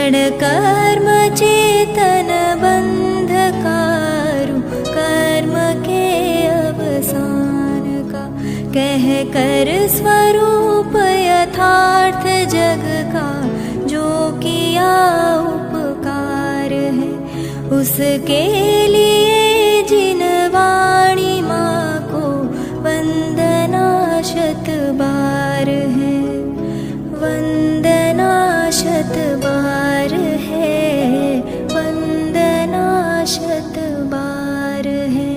जड़ कर्म चेतन बंधकारु कर्म के अवसान का, कह कर स्वरूप यथार्थ जग का जो किया उपकार है, उसके लिए जिन वाणी माँ को वंदना शत बार है, वंदना शत बार है, वंदना शत बार है।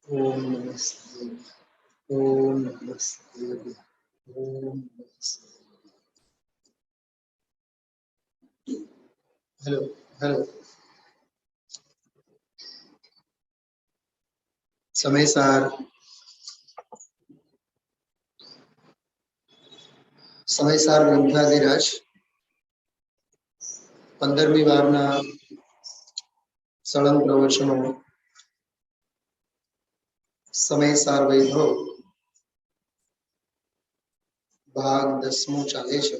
ओम नमस्ते, ओम नमस्ते, ओम नमस्ते। हेलो हेलो, समय सार ग्रंथाधिराज 15મી વારના સળંગ પ્રવચનો समय सार वैभव भाग 10મો ચાલે છે।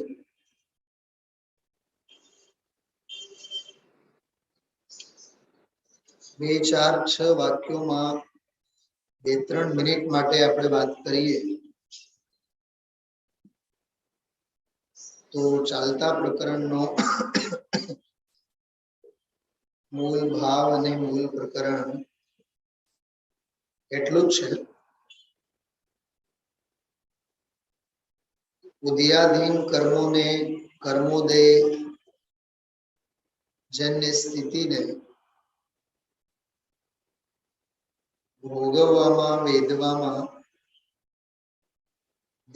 2, 4, 6 વાક્યોમાં 2-3 મિનિટ માટે આપણે વાત કરીએ તો ચાલતા પ્રકરણનો મૂળ ભાવ અને મૂળ પ્રકરણ એટલું જ છે। ઉદયાધીન કર્મોને કર્મોદય જન્ય સ્થિતિને ભોગવવામાં વેદવામાં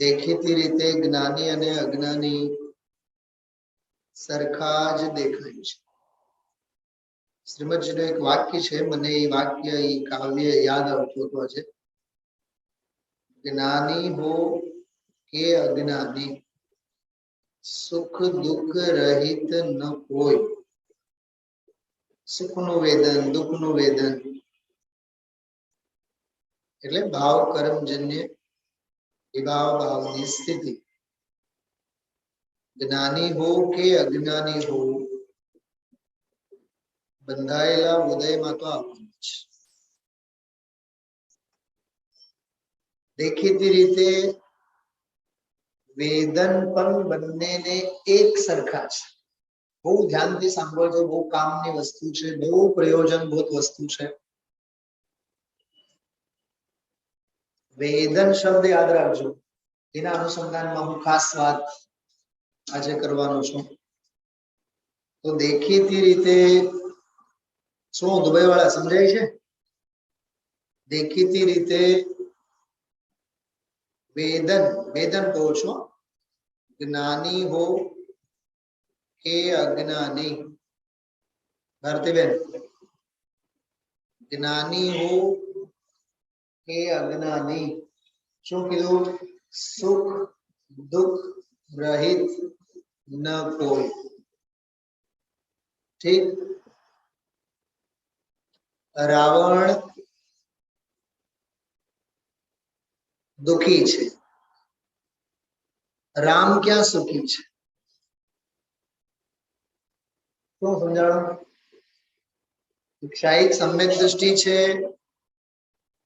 દેખીતી રીતે જ્ઞાની અને અજ્ઞાની સરખા જ દેખાય છે। શ્રીમદજીનું એક વાક્ય છે, મને એ વાક્ય એ કાવ્ય યાદ આવતું હતું આજે। જ્ઞાની હો કે અજ્ઞાની સુખ દુઃખ રહિત ન કોઈ, સુખનું વેદન દુઃખનું વેદન એટલે ભાવ કર્મજન્ય વિભાવ ભાવની સ્થિતિ। જ્ઞાની હો કે અજ્ઞાની હો, બંધાયેલા ઉદયમાં તો આપણું છે। દેખીતી રીતે વેદન પણ બંનેને એક સરખા છે। બહુ ધ્યાનથી સાંભળજો, બહુ કામની વસ્તુ છે, બહુ પ્રયોજનભૂત વસ્તુ છે। વેદન શબ્દ યાદ રાખજો, એના અનુસંધાનમાં હું ખાસ વાત આજે કરવાનો છું। તો દેખીતી રીતે શું દુબઈ વાળા સમજાય છે? દેખીતી રીતે વેદન વેદન કહો છો, જ્ઞાની હો કે અજ્ઞાની, ભારતીબેન જ્ઞાની હો કે અજ્ઞાની, શું કીધું? સુખ દુઃખ રહિત ન કોઈ, ઠીક। રાવણ દુખી છે, રામ ક્યાં સુખી છે? શું સમજાણો? ક્ષાયિક સમ્યક દૃષ્ટિ છે,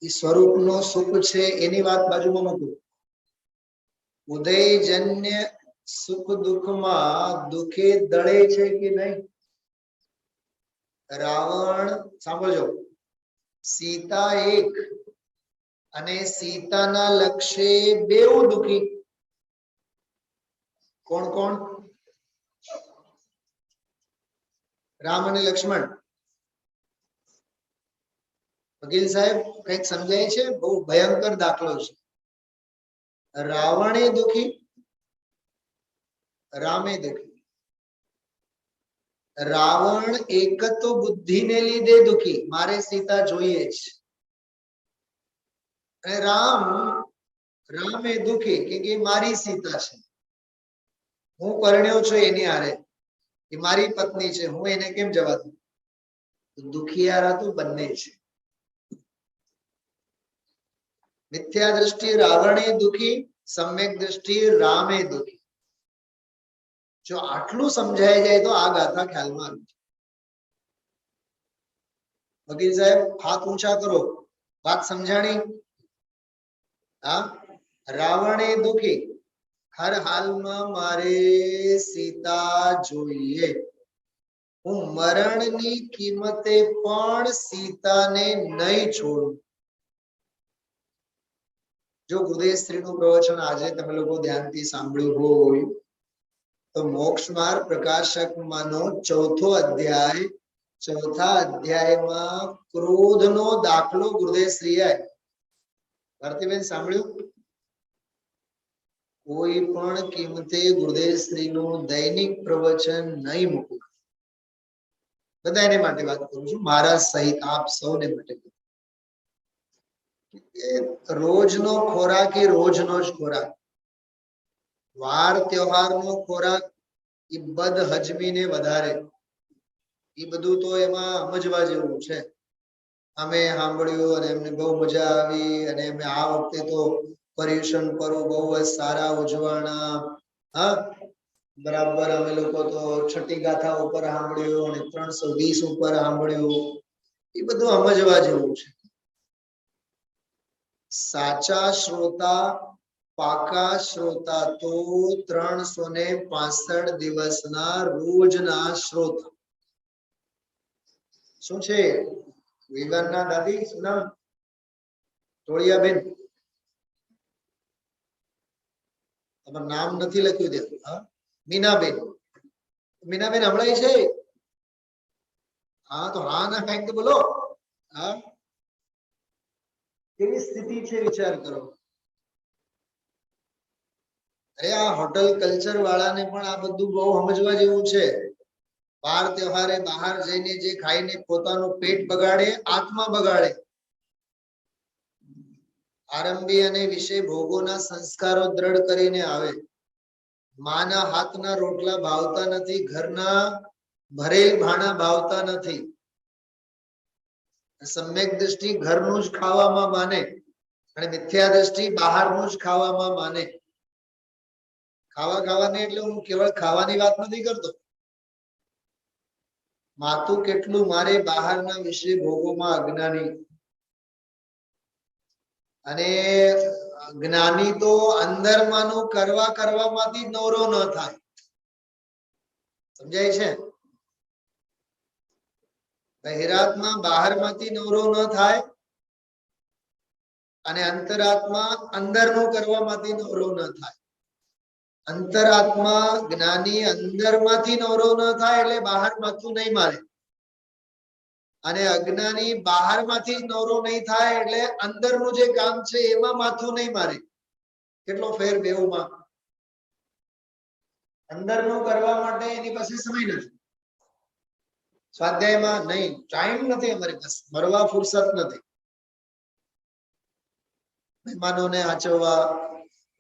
એ સ્વરૂપનો સુખ છે, એની વાત બાજુમાં મૂકો। ઉદયજન્ય સુખ દુઃખમાં દુખે દળે છે કે નહીં? રાવણ, સાંભળજો, સીતા એક અને સીતાના લક્ષ્ય બેઉ દુખી। કોણ કોણ? રામ અને લક્ષ્મણ। વકીલ સાહેબ કઈક સમજાય છે? બહુ ભયંકર દાખલો છે। રાવણે દુખી, રામે દુખી। રાવણ એક તો બુદ્ધિને લીધે દુખી, મારે સીતા જોઈએ જ, અને રામે દુખી કે મારી સીતા છે, હું પરણ્યો છું એની હારે, એ મારી પત્ની છે, હું એને કેમ જવા દઉં? દુખિયારા તો બંને છે। મિથ્યા દ્રષ્ટિ રાવણે દુખી સમ્યક દ્રષ્ટિ રામે દુખી. જો આટલું સમજાઈ જાય તો આ ગાથા ખ્યાલમાં આવી. વકીલ સાહેબ હાથ ઊંચા કરો, વાત સમજાણી? હા, રાવણે દુખી, હર હાલમાં મારે સીતા જોઈએ, હું મરણની કિંમતે પણ સીતાને નહીં છોડું. જો ગુરુદેવ શ્રીનું પ્રવચન આજે તમે લોકો ધ્યાનથી સાંભળ્યું હોય તો મોક્ષ માર્ગ પ્રકાશકમાંનો ચોથો અધ્યાય, ચોથા અધ્યાયમાં ક્રોધનો દાખલો ગુરુદેવ શ્રીએ ભારતીબેન સાંભળ્યું? કોઈ પણ કિંમતે ગુરુદેવ શ્રીનું દૈનિક પ્રવચન નહીં મૂકવું. બધા એને માટે વાત કરું છું, મારા સહિત આપ સૌને માટે. રોજનો ખોરાક એ રોજનો જ ખોરાક. વાર તહેવારનો ખોરાક એ બદ હજમીને વધારે. એ બધું તો એમાં સમજવા જેવું છે. અમે સાંભળ્યું અને એમને બહુ મજા આવી અને અમે આ વખતે તો પર્યુષણ પર્વ બહુ જ સારા ઉજવાણા. હા, બરાબર. અમે લોકો તો છઠ્ઠી ગાથા ઉપર સાંભળ્યું અને 320 ઉપર સાંભળ્યું. એ બધું સમજવા જેવું છે. સાચા શ્રોતા, પાકા શ્રોતા તો 365 દિવસના રોજના શ્રોતા. શું છે વિવાનના દાદી? શું નામ? ટોળિયાબેન. તમારું નામ નથી લખ્યું દેતું. હા, મીનાબેન. મીનાબેન હમણાં છે? હા, તો હા ના કઈક તો બોલો. હા, કેવી સ્થિતિ છે વિચાર કરો. અરે આ હોટલ કલ્ચર વાળાને પણ આ બધું બહુ સમજવા જેવું છે. વાર તહેવારે બહાર જઈને જે ખાઈને પોતાનું પેટ બગાડે, આત્મા બગાડે. આરંભી અને વિષય ભોગોના સંસ્કારો દ્રઢ કરીને આવે. માના હાથના રોટલા ભાવતા નથી, ઘરના ભરેલ ભાણા ભાવતા નથી. સમ્યક દ્રષ્ટિ ઘરનું જ ખાવામાં માને અને મિથ્યા દ્રષ્ટિ બહારનું જ ખાવામાં માને. ખાવાની એટલે હું કેવળ ખાવાની વાત નથી કરતો. માથું કેટલું મારે બહારના વિશે ભોગોમાં અજ્ઞાની. અને જ્ઞાની તો અંદરમાંનું કરવામાંથી નવરો ન થાય. સમજાય છે? બહિરાત્મા બહારમાંથી નવરો ન થાય અને અંતરાત્મા અંદરનું કરવામાંથી નવરો ન થાય. અંતરાત્મા જ્ઞાની અંદરમાંથી નવરો ન થાય એટલે બહાર માથું નહીં મારે, અને અજ્ઞાની બહારમાંથી નવરો નહીં થાય એટલે અંદરનું જે કામ છે એમાં માથું નહીં મારે. કેટલો ફેર બેઉમાં. અંદરનું કરવા માટે એની પાસે સમય નથી, સ્વાધ્યાયમાં નહીં, ટાઈમ નથી અમારી પાસે, મરવા ફુરસત નથી. મહેમાનોને આચરવા,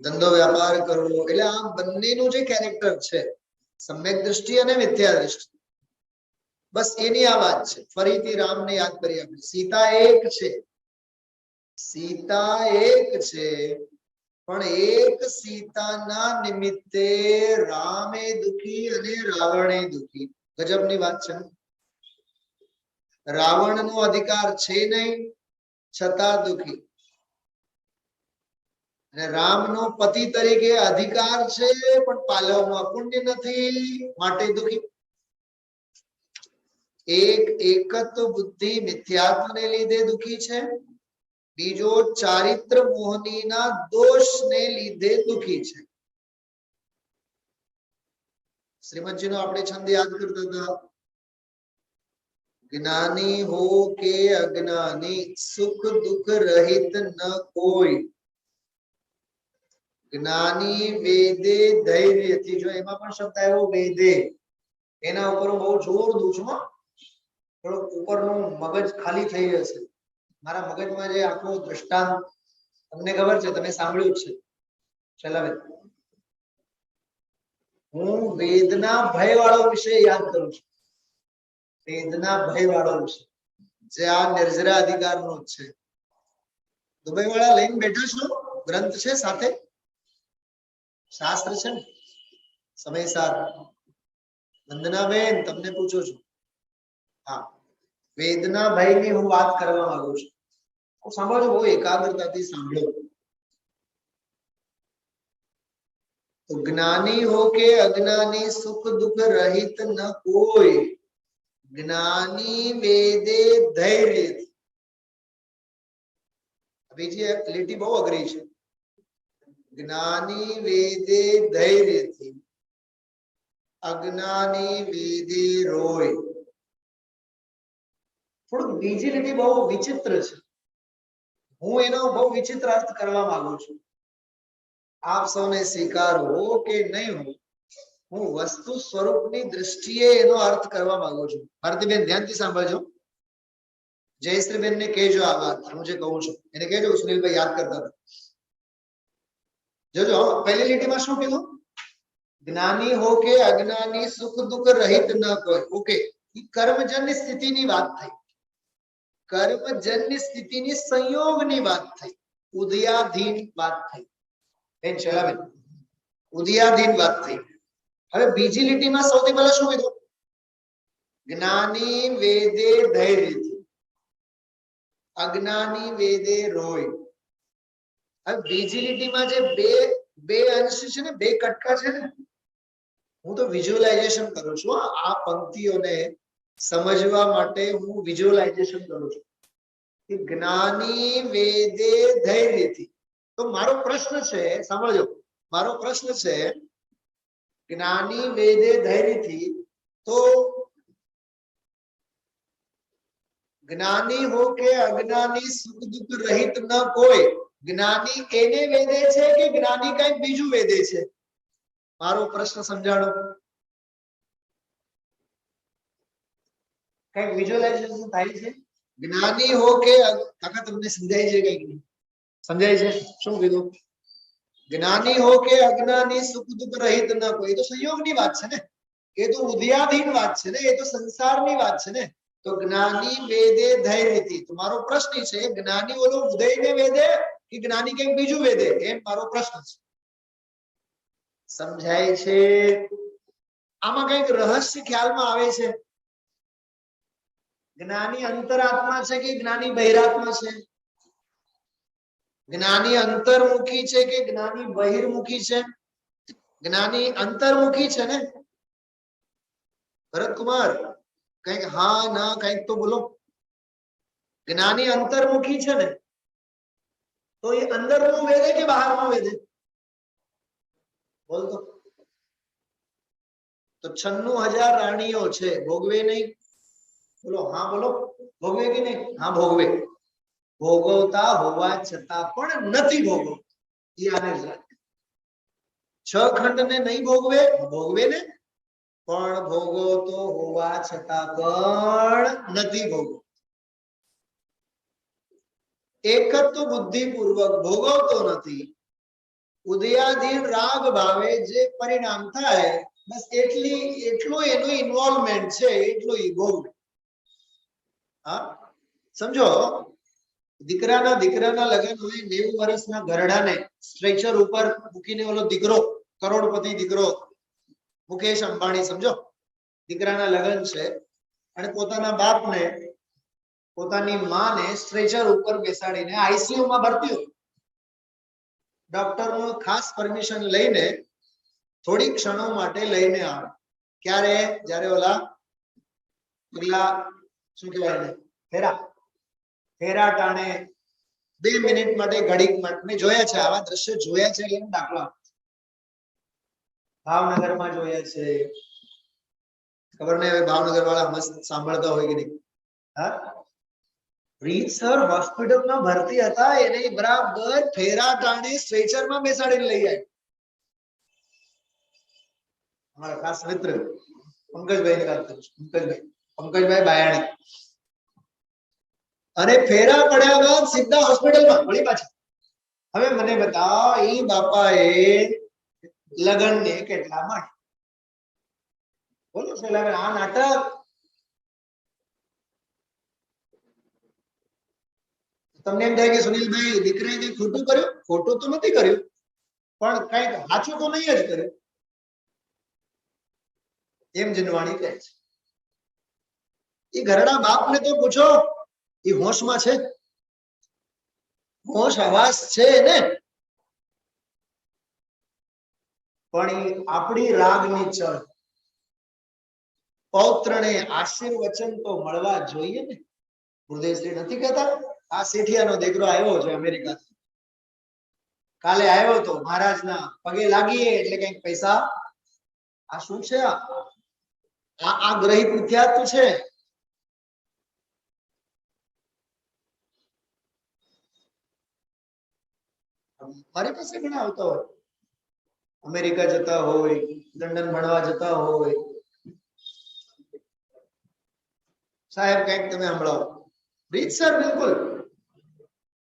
ધંધો વ્યાપાર કરવો, એટલે આ બંનેનું જે કેરેક્ટર છે, સમ્યક દ્રષ્ટિ અને મિથ્યા દ્રષ્ટિ, બસ એની આ વાત છે. ફરીથી રામને યાદ કરીએ આપણે. સીતા એક છે, સીતા એક છે, પણ એક સીતાના નિમિત્તે રામે દુખી અને રાવણે દુખી. ગજબની વાત છે. રાવણનો અધિકાર છે નહીં છતાં દુખી, અને રામનો પતિ તરીકે અધિકાર છે પણ પાલવમાં પુણ્ય નથી માટે દુખી. એકત્વ બુદ્ધિ મિથ્યાત્વને લીધે દુખી છે, બીજો ચારિત્ર મોહનીના દોષને લીધે દુખી છે. શ્રીમદજીનો આપણે છંદ યાદ કરતા હતા. જ્ઞાની હો કે અજ્ઞાની, સુખ દુઃખ રહિત ન કોઈ. જ્ઞાની વેદે ધૈર્યથી, જો એમાં પણ શબ્દ આવ્યો વેદે, એના ઉપર બહુ જોર દઉં છું. થોડું ઉપરનું મગજ ખાલી થઈ જશે. મારા મગજમાં જે આખો દ્રષ્ટાંત તમને ખબર છે, તમે સાંભળ્યું છે. ચલાવે, હું વેદના ભય વાળો વિષય યાદ કરું છું. વેદના ભય વાળો વિષય જે આ નિર્જરા અધિકારનો જ છે. દુબઈ વાળા લઈને બેઠા છો, ગ્રંથ છે સાથે. શાસ્ત્ર છે ને સમયસાર. વંદનાબેન તમને પૂછું છું. હા, વેદના ભાઈની હું વાત કરવા માંગુ છું. સાંભળો, બહુ એકાગ્રતાથી સાંભળો. तो ज्ञानी हो के अज्ञानी सुख दुख रहित न कोई, ज्ञानी वेदे धैर्य. બીજી એક લીટી બહુ અઘરી છે. જ્ઞાની વેદે ધૈર્યથી, અજ્ઞાની વેદે રોય. થોડુંક બીજી લીટી બહુ વિચિત્ર છે. હું એનો બહુ વિચિત્ર અર્થ કરવા માંગુ છું. આપ સૌને સ્વીકાર હો કે નહીં હો, હું વસ્તુ સ્વરૂપની દ્રષ્ટિએ એનો અર્થ કરવા માંગુ છું. ભારતીબેન ધ્યાનથી સાંભળજો. જયશ્રીબેન ને કહેજો આ વાત, હું જે કહું છું એને કહેજો. સુનિલભાઈ યાદ કરતા હતા. જોજો, પહેલી લીટીમાં શું કીધું? જ્ઞાની હો કે અજ્ઞાની સુખ દુઃખ રહિત ન કોઈ. ઓકે, કર્મજન્ય સ્થિતિની વાત થઈ. કર્મજન્ય સ્થિતિની સંયોગની વાત થઈ. ઉદયાધીન વાત થઈ. ઉદયાધીન વાત થઈ. હવે બીજી લીટીમાં સૌથી પહેલા શું કીધું? જ્ઞાની વેદે ધૈર્યથી, અજ્ઞાની વેદે રોય. હવે બીજી લીટીમાં જે બે અંશ છે ને, બે કટકા છે ને, હું તો વિઝ્યુઅલાઇઝેશન કરું છું. આ પંક્તિઓને સમજવા માટે હું વિઝ્યુઅલાઇઝેશન કરું છું. કે જ્ઞાની વેદે ધૈર્યથી. તો મારો પ્રશ્ન છે, સાંભળજો, મારો પ્રશ્ન છે જ્ઞાની વેદે ધૈર્યથી. તો જ્ઞાની હો કે અજ્ઞાની સુખ દુઃખ રહિત ન કોઈ, જ્ઞાની એને વેદે છે કે જ્ઞાની કઈક બીજું વેદે છે? મારો પ્રશ્ન સમજાણો. કઈક વિઝ્યુઅલાઇઝેશન થાય છે? જ્ઞાની હો કે કાકા તમને સમજાય છે? કઈક નહીં સમજાય છે? શું કીધું? જ્ઞાની હો કે અજ્ઞાની સુખ દુઃખ રહિત ન કોઈ. એ તો સંયોગની વાત છે ને, એ તો ઉદયાધીન વાત છે ને, એ તો સંસારની વાત છે ને. તો જ્ઞાની વેદે ધૈર્યથી. તો મારો પ્રશ્ન છે, જ્ઞાની ઓલો ઉદયને વેદે કે જ્ઞાની કંઈક બીજું વેદે? એમ મારો પ્રશ્ન છે. સમજાય છે? આમાં કઈક રહસ્ય ખ્યાલમાં આવે છે. જ્ઞાની અંતરાત્મા છે કે જ્ઞાની બહિરાત્મા છે? જ્ઞાની અંતર્મુખી છે કે જ્ઞાની બહિર્મુખી છે? જ્ઞાની અંતર્મુખી છે ને ભરતકુમાર? કઈક હા ના કઈક તો બોલો. જ્ઞાની અંતર્મુખી છે ને, તો એ અંદરનું વેદે કે બહારનું વેદે? બોલતો. તો 96,000 રાણીઓ છે, ભોગવે નહીં? બોલો હા બોલો. ભોગવે કે નહીં? હા ભોગવે. ભોગવતા હોવા છતાં પણ નથી ભોગવતા. એ આને જ રાખે. 6 ખંડને નહીં ભોગવે, ભોગવે ને, પણ ભોગવતો હોવા છતાં પણ નથી ભોગવતો. એક તો બુદ્ધિપૂર્વક ભોગવતો નથી. ઉદયાધીન રાગ ભાવે જે પરિણામ થાય, બસ એટલું એનું ઇન્વોલ્વમેન્ટ છે, એટલું ઈ ભોગવે. હા સમજો, દીકરાના લગ્ન હોય, 90 વર્ષના ઘરડાને સ્ટ્રેચર ઉપર મૂકીને ઓલો દીકરો, કરોડપતિ દીકરો મુકેશ અંબાણી, સમજો દીકરાના લગ્ન છે અને પોતાના બાપને, પોતાની માને સ્ટ્રેચર ઉપર બેસાડીને આઈસીયુ માં ભરતી હોય. ડોક્ટરનો ખાસ પરમિશન લઈને થોડી ક્ષણો માટે લઈને આવે. ક્યારે? જ્યારે ઓલા પેલા શું કહેવાય ને, ફેરા ટાણે 2 મિનિટ માટે, ઘડીક માટે. મેં જોયા છે આવા દ્રશ્યો, જોયા છે એટલે દાખલો ભાવનગરમાં જોયા છે. ખબર નહીં હવે ભાવનગર વાળા મસ્ત સાંભળતા હોય કે નહીં. હા, રીતસર હોસ્પિટલમાં ભરતી હતા, એને બરાબર ફેરા ટાણે સ્ટ્રેચરમાં બેસાડીને લઈ આવ્યા. અમારા ખાસ મિત્ર પંકજભાઈ ની વાત કરું છું. પંકજભાઈ બાયાણી. અને ફેરા પડ્યા બાદ સીધા હોસ્પિટલમાં વળી પાછા. હવે મને બતાવો, એ બાપાએ લગન ને કેટલા માંડ? બોલો શૈલાબેન, આ નાટક. તમને એમ થાય કે સુનિલભાઈ દીકરાએ કઈ ખોટું કર્યું? ખોટું તો નથી કર્યું, પણ કઈક સાચું તો નહીં જ કર્યું, એમ જીનવાણી કહે છે. એ ઘરડા બાપને તો પૂછો, એ હોશમાં છે? હોશ હવાસ છે ને? પણ એ આપણી રાગની ચળ, પૌત્રને આશીર્વચન તો મળવા જોઈએ ને. ગુરુદેવશ્રી નથી કહેતા, આ શેઠિયાનો દીકરો આવ્યો છે અમેરિકાથી, કાલે આવ્યો તો મહારાજના પગે લાગીએ એટલે કઈક પૈસા. આ શું છે? આ ગ્રહિત મિથ્યાત્વ છે. મારી પાસે ઘણા આવતા હોય, અમેરિકા જતા હોય, લંડન ભણવા જતા હોય, સાહેબ કઈક તમે સંભળાવો. રીતસર બિલકુલ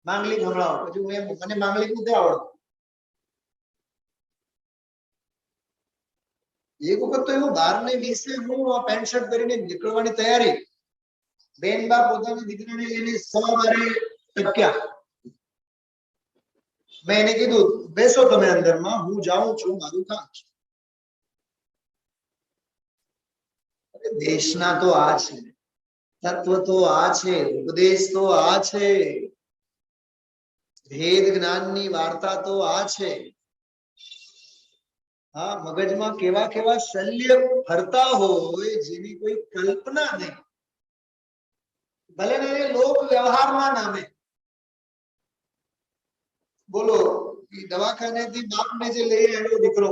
માંગલિક સંભળાવો. પછી હું એમ, મને માંગલિક નથી આવડતું. એક વખત તો એવું 12 ને 20 હું આ પેન્ટ શર્ટ પહેરીને નીકળવાની તૈયારી, બેન બા પોતાના દીકરાને લઈને 12:15 ટક્યા. મેં એને કીધું બેસો તમે અંદરમાં, હું જાઉં છું, મારું કામ છે. દેશના તો આ છે, તત્વ તો આ છે, ઉપદેશ તો આ છે, ભેદ જ્ઞાનની વાર્તા તો આ છે. હા, મગજમાં કેવા કેવા શલ્ય ફરતા હોય જેની કોઈ કલ્પના નહીં. ભલે ને લોક વ્યવહારના નામે. બોલો, દવાખાનેથી બાપને જે લઈ આવ્યો દીકરો,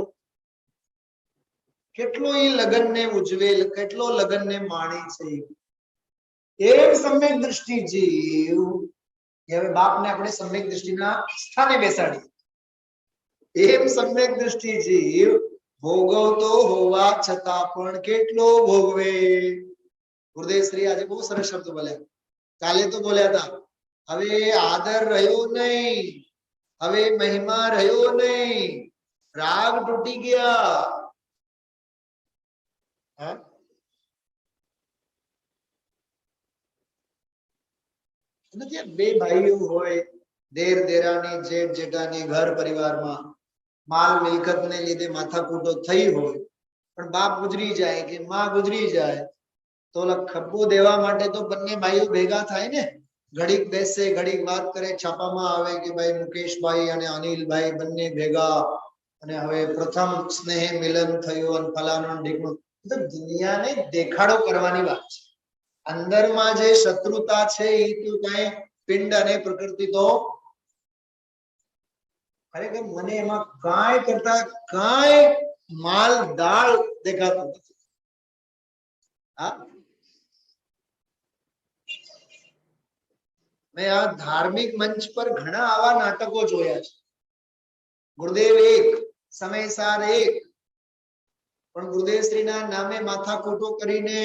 કેટલો એ લગ્નને ઉજવે, કેટલો લગ્નને માણી છે. એમ સમ્યક દ્રષ્ટિ જીવ, હવે બાપને આપણે સમ્યક દ્રષ્ટિના સ્થાને બેસાડીએ. એમ સમ્યક દ્રષ્ટિ જીવ ભોગવતો હોવા છતાં પણ કેટલો ભોગવે. ગુરુદેવશ્રી આજે બહુ સરસ શબ્દ બોલ્યા. કાલે તો બોલ્યા હતા, હવે આદર રહ્યો નહીં, હવે મહિમા રહ્યો નહીં, રાગ તૂટી ગયા. બે ભાઈઓ હોય, દેર દેરાની, જેઠ જેઠાની, ઘર પરિવારમાં માલ મિલકતને લીધે માથાકૂટો થઈ હોય, પણ બાપ ગુજરી જાય કે માં ગુજરી જાય તો ખબ્બો દેવા માટે તો બંને ભાઈઓ ભેગા થાય ને. ઘડીક બેસે, ઘડીક વાત કરે, છાપામાં આવે કે ભાઈ મુકેશભાઈ અને અનિલભાઈ બંને ભેગા, અને હવે પ્રથમ સ્નેહ મિલન થયું અને ફલાણું ઢીકણું. તો દુનિયાને દેખાડો કરવાની વાત છે. અંદરમાં જે શત્રુતા છે એ તો કઈ પિંડ અને પ્રકૃતિ તો ખરેખર મને એમાં કાંઈ કરતા કાંઈ માલ દાળ દેખાતું નથી. હા, મેં આ ધાર્મિક મંચ પર ઘણા આવા નાટકો જોયા છે. ગુરુદેવ એક, સમયસાર એક, પણ ગુરુદેવશ્રીના નામે માથાકૂટો કરીને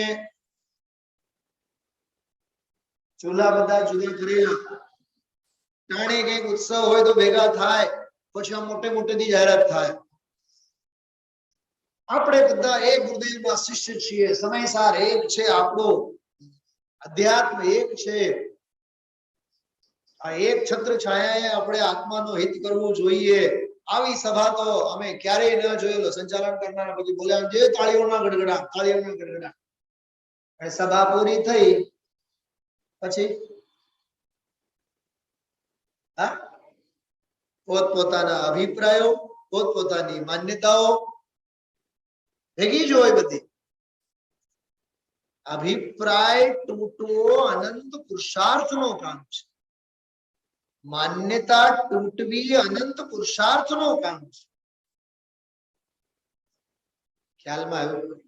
ચૂલા બધા જુદા કરેલા. ટાણે કઈક ઉત્સવ હોય તો ભેગા થાય, પછી આ મોટે મોટેથી જાહેરાત થાય. આપણે બધા એક ગુરુદેવના શિષ્ય છીએ, સમયસાર એક છે, આપણો અધ્યાત્મ એક છે. આ એક છત્ર છાયાએ આપણે આત્માનો હિત કરવું જોઈએ. આવી સભા તો અમે ક્યારેય ન જોયેલો. સંચાલન કરનાર પછી બોલ્યા, જે તાળીઓના ગડગડા, તાળીઓના ગડગડા. અને સભા પૂરી થઈ પછી પોતપોતાના અભિપ્રાયો, પોતપોતાની માન્યતાઓ ભેગી જ હોય બધી. અભિપ્રાય તૂટવો અનંત પુરુષાર્થનો કામ છે. માન્યતા તૂટવી અનંત પુરુષાર્થનો કામ છે. ખ્યાલમાં આવ્યું?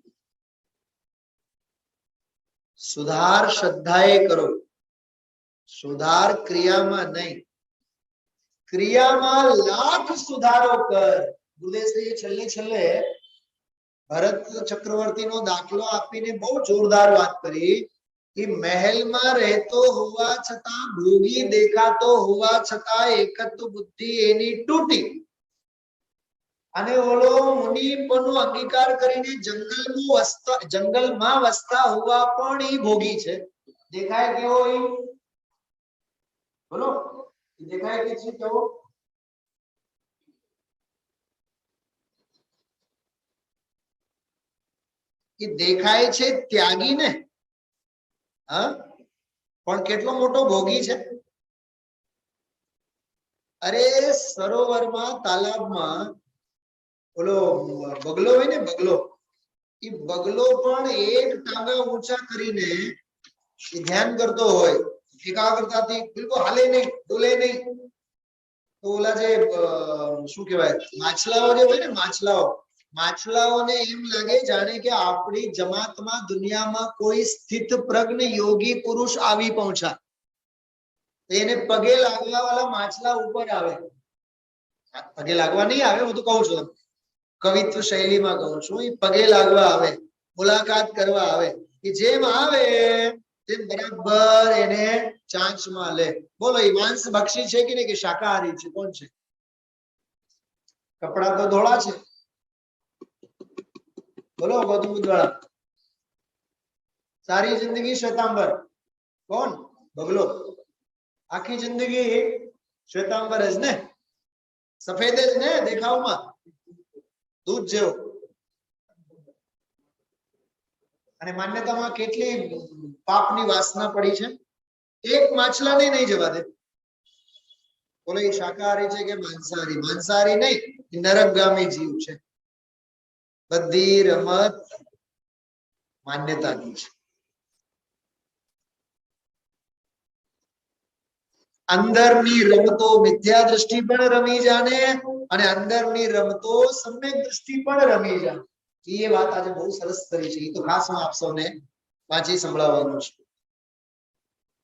સુધાર શ્રદ્ધાએ કરો, સુધાર ક્રિયામાં નહીં. ક્રિયામાં લાખ સુધારો કર. ગુરુદેવશ્રીએ છેલ્લે છેલ્લે ભરત ચક્રવર્તીનો દાખલો આપીને બહુ જોરદાર વાત કરી કે મહેલમાં રહેતો હોવા છતાં, ભોગી દેખાતો હોવા છતાં એકત્વ બુદ્ધિ એની તૂટી, અને ઓલો મુનિપનો અંગીકાર કરીને જંગલમાં વસતા હોવા પણ એ ભોગી છે. દેખાય કેવો? બોલો, દેખાય કે છે કેવો? એ દેખાય છે ત્યાગી ને, હા, પણ કેટલો મોટો ભોગી છે. અરે સરોવરમાં તાલાબમાં ઓલો બગલો હોય ને, બગલો, એ બગલો પણ એક ટાંગા ઊંચા કરીને ધ્યાન કરતો હોય, એકાગ્રતાથી, બિલકુલ હાલે નહીં, ડોલે નહીં. તો ઓલા જે શું કહેવાય, માછલાઓ જે હોય ને, માછલાઓને એમ લાગે જાણે કે આપણી જમાતમાં, દુનિયામાં કોઈ સ્થિત પ્રજ્ઞ યોગી પુરુષ આવી પહોંચા. એને પગે લાગવા વાળા માછલા ઉપર આવે. પગે લાગવા નહીં આવે, હું તો કહું છું, કવિત્વ શૈલીમાં કહું છું. એ પગે લાગવા આવે, મુલાકાત કરવા આવે. કે જેમ આવે તેમ બરાબર એને ચાંચમાં લે. બોલો, એ માંસ ભક્ષી છે કે નહીં, કે શાકાહારી છે? કોણ છે? કપડા તો ધોળા છે. બોલો ગૌતમ બુદ્ધવાળા. સારી જિંદગી શ્વેતાંબર. કોણ? બગલો. આખી જિંદગી શ્વેતાંબર જ ને, સફેદ જ ને દેખાવમાં, દૂધ જેવો. અને માન્યતામાં કેટલી પાપની વાસના પડી છે. એક માછલાને નહીં જવા દે. બોલો, એ શાકાહારી છે કે માંસાહારી? માંસાહારી નહીં, નરકગામી જીવ છે. બધી રમત માન્યતાની છે. અંદરની રમતો મિથ્યા દ્રષ્ટિ પણ રમી જાને, અને અંદરની રમતો સમ્યક દ્રષ્ટિ પણ રમી જાને. એ વાત આજે બહુ સરસ કરી છે. એ તો ખાસ હું આપ સૌને વાંચી સંભળાવવાનું છે.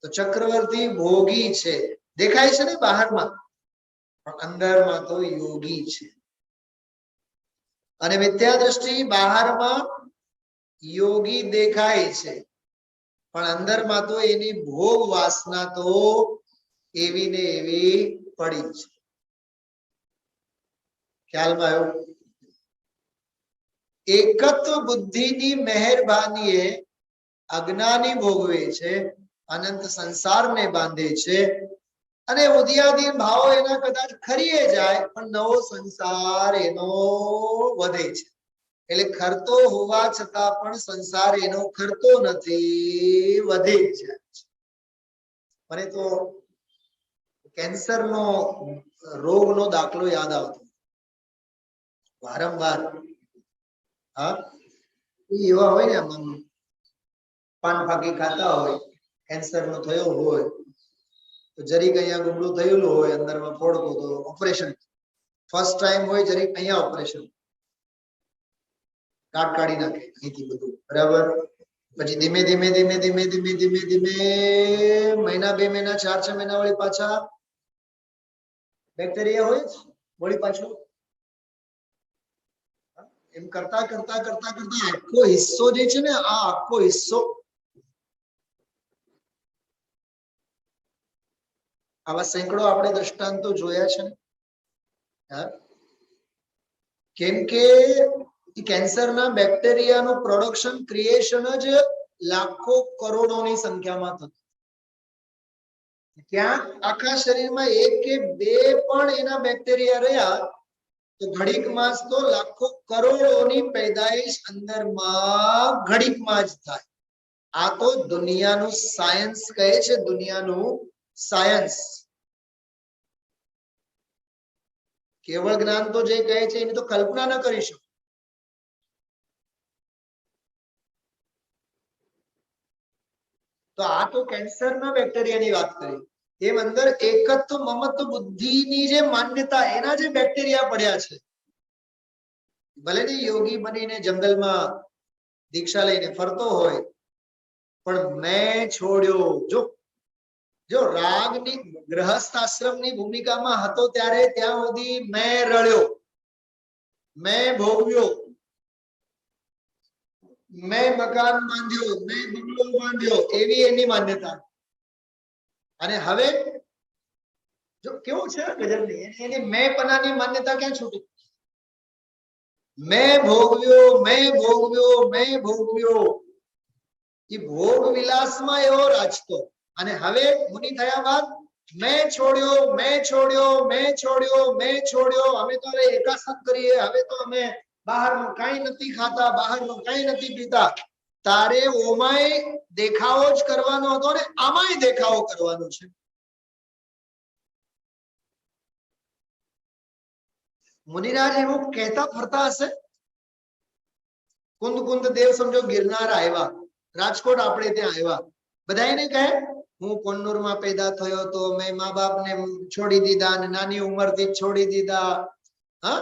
તો ચક્રવર્તી ભોગી છે, દેખાય છે ને બહારમાં, પણ અંદરમાં તો યોગી છે. અને મિથ્યા દ્રષ્ટિ બહારમાં યોગી દેખાય છે, પણ અંદરમાં તો એની ભોગ વાસના તો એવી ને એવી પડી છે. ખ્યાલમાં આવ્યું? એકત્વ બુદ્ધિની મહેરબાનીએ અજ્ઞાની ભોગવે છે, અનંત સંસારને બાંધે છે, અને ઉદયાદીન ભાવો એના કદાચ ખરીએ જાય, પણ નવો સંસાર એનો વધે છે. એટલે ખરતો હોવા છતાં પણ સંસાર એનો ખરતો નથી, વધે છે. મને તો કેન્સરનો રોગનો દાખલો યાદ આવતો વારંવાર. હા, એવા હોય ને, પાન ફાકી ખાતા હોય, કેન્સર નો થયો હોય, તો જરીક અહીંયા ગુમડું થયેલું હોય, અંદરમાં ફોડકો, તો ઓપરેશન ફર્સ્ટ ટાઈમ હોય, જરીક અહીંયા ઓપરેશન, કાટ કાઢી નાખે અહીંથી બધું, બરાબર. પછી ધીમે ધીમે ધીમે ધીમે ધીમે ધીમે ધીમે મહિના, 2 મહિના, 4-6 મહિના વળી પાછા બેક્ટેરિયા હોય, વળી પાછું એમ કરતા કરતા કરતા કરતા આખો હિસ્સો જે છે ને, આ આખો હિસ્સો, આવા સેંકડો આપણે દ્રષ્ટાંતો જોયા છે. કેમ કે કેન્સરના બેક્ટેરિયાનું પ્રોડક્શન, ક્રિએશન જ લાખો કરોડોની સંખ્યામાં થતું. ક્યાંક આખા શરીરમાં 1 કે 2 પણ એના બેક્ટેરિયા રહ્યા, તો ઘડીકમાં જ તો લાખો કરોડોની પેદાઈશ અંદરમાં ઘડીકમાં જ થાય. આ તો દુનિયાનું સાયન્સ કહે છે, દુનિયાનું સાયન્સ. કેવળ જ્ઞાન તો જે કહે છે એની તો કલ્પના ન કરી શકો. તો આ તો કેન્સરના બેક્ટેરિયાની વાત કરી. એમ અંદર એકત્વ મમત્વ બુદ્ધિની જે માન્યતા, એના જે બેક્ટેરિયા પડ્યા છે, ભલે ને યોગી બનીને જંગલમાં દીક્ષા લઈને ફરતો હોય, પણ મેં છોડ્યો. જો રાગની ગ્રહસ્થ આશ્રમની ભૂમિકામાં હતો ત્યારે ત્યાં સુધી મેં રળ્યો, મેં ભોગવ્યો, મેં મકાન બાંધ્યો, મેં બંગલો બાંધ્યો, એવી એની માન્યતા. અને હવે જો કેવું છે ગજબની, એની મેં પનાની માન્યતા ક્યાં છૂટી? મેં ભોગવ્યો, મેં ભોગવ્યો, મેં ભોગવ્યો. એ ભોગ વિલાસમાં એવો રાજતો. અને હવે મુનિ થયા બાદ મેં છોડ્યો, મેં છોડ્યો, મેં છોડ્યો, મેં છોડ્યો. અમે તો હવે એકાસન કરીએ, હવે તો અમે બહારનું કાંઈ નથી ખાતા, બહારનું કાંઈ નથી પીતા, તારે ઓમાય દેખાવો જ કરવાનો હતો ને આમાંય દેખાવો કરવાનો છે. મુનિરાજ એવું કહેતા ફરતા હશે. કુંદ કુંદ દેવ સમજો ગિરનાર આવ્યા, રાજકોટ આપણે ત્યાં આવ્યા, બધા એને કહે હું કોન્નૂર માં પેદા થયો તો, મેં મા બાપ ને છોડી દીધા અને નાની ઉંમરથી છોડી દીધા. હા,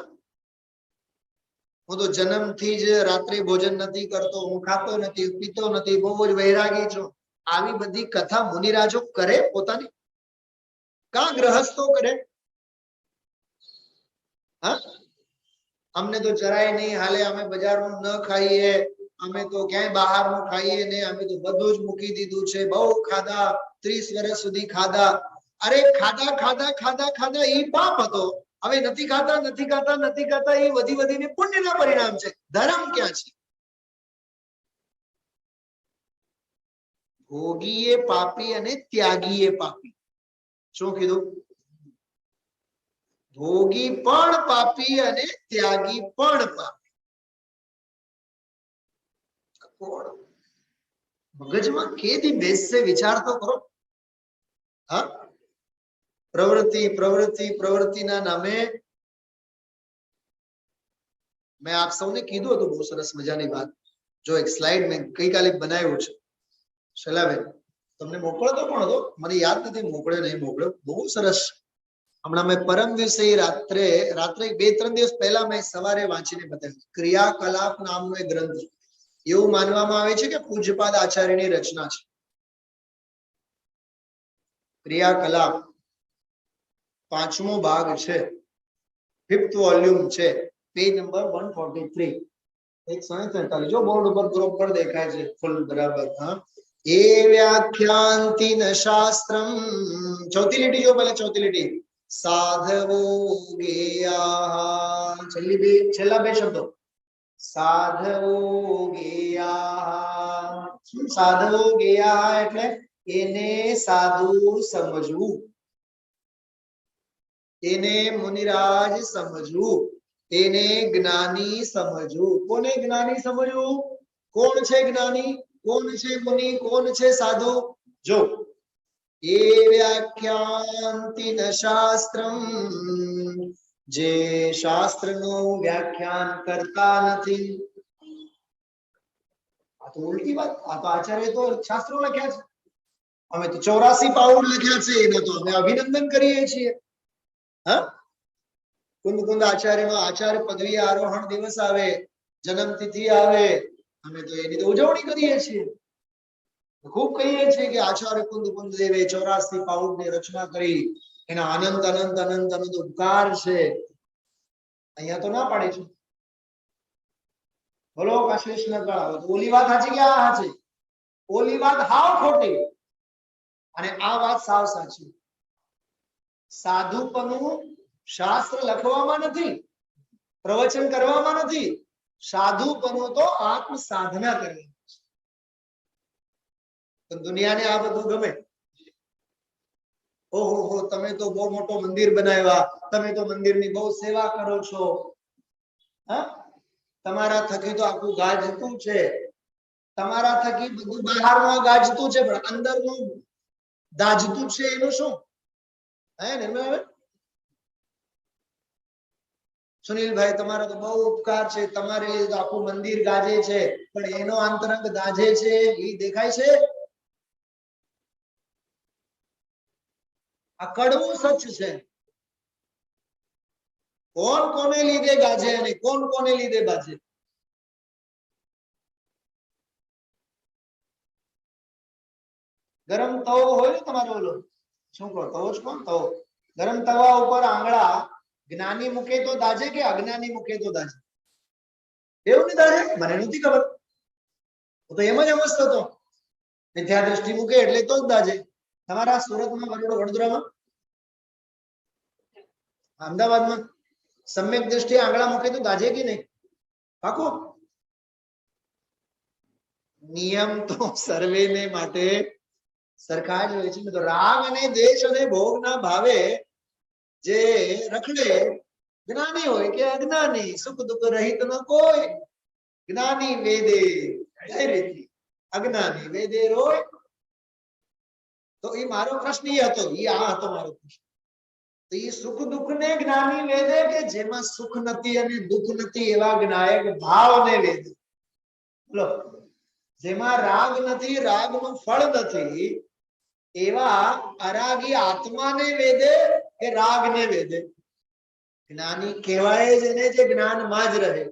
હું તો જન્મથી જ રાત્રે ભોજન નથી કરતો, હું ખાતો નથી, પીતો નથી, બહુ જ વૈરાગી છું. આવી બધી કથા મુનિરાજો કરે પોતાની? કા ગ્રહસ્થો કરે? હા, અમને તો જરાય નહીં હાલે, અમે બજારનું ન ખાઈએ, અમે તો ક્યાંય બહારનું ખાઈએ ને, અમે તો બધું જ મૂકી દીધું છે, બહુ ખાધા, 30 વર્ષ સુધી ખાધા. અરે ખાધા ખાધા ખાધા ખાધા એ પાપ હતો. હવે નથી ખાતા નથી ખાતા નથી ખાતા એ વધી વધીને પુણ્યના પરિણામ છે. ધર્મ ક્યાં છે? ભોગીએ પાપી અને ત્યાગીએ પાપી. શું કીધું? ભોગી પણ પાપી અને ત્યાગી પણ પાપી. મગજમાં કેદી બેસશે વિચાર તો કરો. હા, પ્રવૃત્તિ પ્રવૃત્તિ પ્રવૃત્તિના નામે મેં આપ સૌને કીધું હતું બહુ સરસ મજાની વાત. જો એક સ્લાઇડ મેં ગઈકાલે બનાવ્યું છે, શૈલાબેન તમને મોકલતો પણ હતો, મને યાદ નથી મોકલ્યો નહીં મોકલ્યો. બહુ સરસ. હમણાં મેં પરમ દિવસે રાત્રે 2-3 દિવસ પહેલા મેં સવારે વાંચીને બતાવ્યું. ક્રિયાકલાપ નામનો એક ગ્રંથ, એવું માનવામાં આવે છે કે પૂજ્યપાદ આચાર્યની રચના છે. ક્રિયાકલાપ 5મો ભાગ છે, 5th વોલ્યુમ છે, પેજ નંબર 143. 143 જો બોર્ડ ઉપર બરોબર દેખાય છે ફૂલ બરાબર. હા, એ વ્યાખ્યાંતિન શાસ્ત્રમ. ચોથી લીટી જો પહેલા ચોથી લીટી. સાધવો ગેયા. છેલ્લા બે શબ્દો. સાધવો ગેયા. શું સાધવો ગેયા એટલે એને સાધુ સમજવું, એને મુનિરાજ સમજવું, એને જ્ઞાની સમજવું. કોને જ્ઞાની સમજવું? કોણ છે જ્ઞાની? કોણ છે મુનિ? કોણ છે સાધુ? જો એ વ્યાખ્યાંતિન શાસ્ત્રમ, જે શાસ્ત્રનું વ્યાખ્યાન કરતા નથી. આ તો ઉલટી વાત. આ તો આચાર્ય તો શાસ્ત્રો લખ્યા છે, અમે તો 84 પાઉડ લખ્યા છે, એનો તો અમે અભિનંદન કરીએ છીએ. હા, કુંદ કુંદ આચાર્યનો આચાર્ય પદવી આરોહણ દિવસ આવે, જન્મતિથિ આવે, અમે તો એની તો ઉજવણી કરીએ છીએ. ખૂબ કહીએ છીએ કે આચાર્ય કુંદ કુંદ દેવે 84 પાઉડ ની રચના કરી, એના અનંત અનંત અનંત અનંત ઉપકાર છે. અહીંયા તો ના પાડે છે. બોલો કાશેશ નગર. ઓલી વાત સાચી કે આ સાચી? ઓલી વાત હાવ ખોટી અને આ વાત સાવ સાચી. સાધુપણું શાસ્ત્ર લખવામાં નથી, પ્રવચન કરવામાં નથી. સાધુપણું તો આત્મ સાધના કરવી છે. તો દુનિયાને આ બધું ગમે. ઓહો, તમે તો બહુ મોટો મંદિર બનાવ્યા, તમે તો મંદિરની બહુ સેવા કરો છો. હા, તમારા થકી તો આખું ગાજતું છે, તમારા થકી બધું બહારનું ગાજતું છે, પણ અંદરનું દાજતું છે એનું શું? હે નિર્મળ સુનિલભાઈ, તમારો તો બહુ ઉપકાર છે, તમારે આખું મંદિર ગાજે છે, પણ એનો અંતરંગ દાજે છે એ દેખાય છે? આ કડવું સચ છે. કોણ કોને લીધે ગાજે અને કોણ કોને લીધે બાજે? ગરમ તવો હોય ને તમારો, ઓલો શું કહો, તવો જ કોણ? તવો. ગરમ તવા ઉપર આંગળા જ્ઞાની મૂકે તો દાજે કે અજ્ઞાની મૂકે તો દાજે? એવું નહીં દાજે? મને નથી ખબર, તો એમ જ અમસ્ત હતો. મિથ્યા દ્રષ્ટિ મૂકે એટલે તો જ દાજે. તમારા સુરતમાં, વડોદરામાં, અમદાવાદમાં સમ્યક દ્રષ્ટિએ આંગળા મૂકે તો દાજે કે નહીં? પાકો? નિયમ તો સર્વેને માટે સરખા જ હોય છે. તો રાગ અને દેશ અને ભોગના ભાવે જે રખડે જ્ઞાની હોય કે અજ્ઞાની, સુખ દુઃખ રહિત ન કોઈ, જ્ઞાની વેદે કઈ રીતે, અજ્ઞાની વેદે રોય. તો એ મારો પ્રશ્ન એ હતો, એ આ હતો મારો પ્રશ્ન. તો એ સુખ દુઃખ ને જ્ઞાની વેદે કે જેમાં સુખ નથી અને દુઃખ નથી એવા જ્ઞાયક ભાવને વેદે? બોલો, જેમાં રાગ નથી, રાગનું ફળ નથી એવા અરાગી આત્માને વેદે કે રાગને વેદે? જ્ઞાની કહેવાય જેને જે જ્ઞાનમાં જ રહે.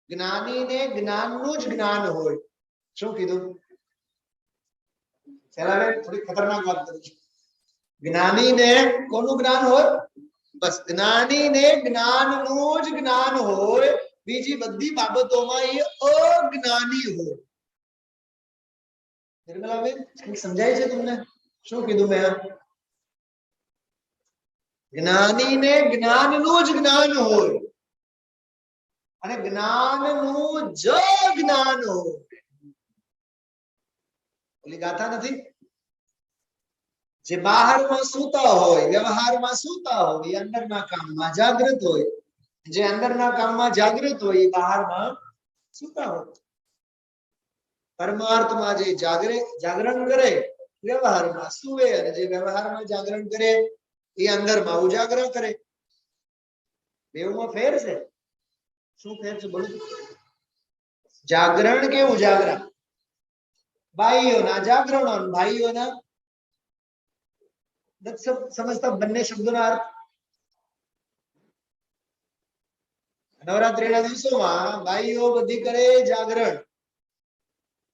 જ્ઞાનીને જ્ઞાનનું જ જ્ઞાન હોય. શું કીધું? થોડી ખતરનાક વાત કરી છે. જ્ઞાનીને કોનું જ્ઞાન હોય? બસ જ્ઞાનીને જ્ઞાનનું જ જ્ઞાન હોય, બીજી બધી બાબતોમાં એ અજ્ઞાની હોય. નિર્મલાબેન સમજાય છે તમને શું કીધું મેં? જ્ઞાનીને જ્ઞાનનું જ જ્ઞાન હોય અને જ્ઞાનનું જ જ્ઞાન હોય. ઓલી ગાથા નથી? જે બહારમાં સૂતા હોય, વ્યવહારમાં સૂતા હોય, એ અંદરના કામમાં જાગૃત હોય. જે અંદરના કામમાં જાગૃત હોય એ બહારમાં સૂતા હોય. પરમાર્થમાં જે જાગરણ કરે વ્યવહારમાં સુવે, અને જે વ્યવહારમાં જાગરણ કરે એ અંદરમાં ઉજાગર કરે. બેઉમાં ફેર છે. શું ફેર છે બોલો? જાગરણ કે ઉજાગરા? બાઈઓના જાગરણ, ભાઈઓના સમજતા બંને શબ્દોના અર્થ. નવરાત્રીના દિવસોમાં બાઈઓ બધી કરે જાગરણ,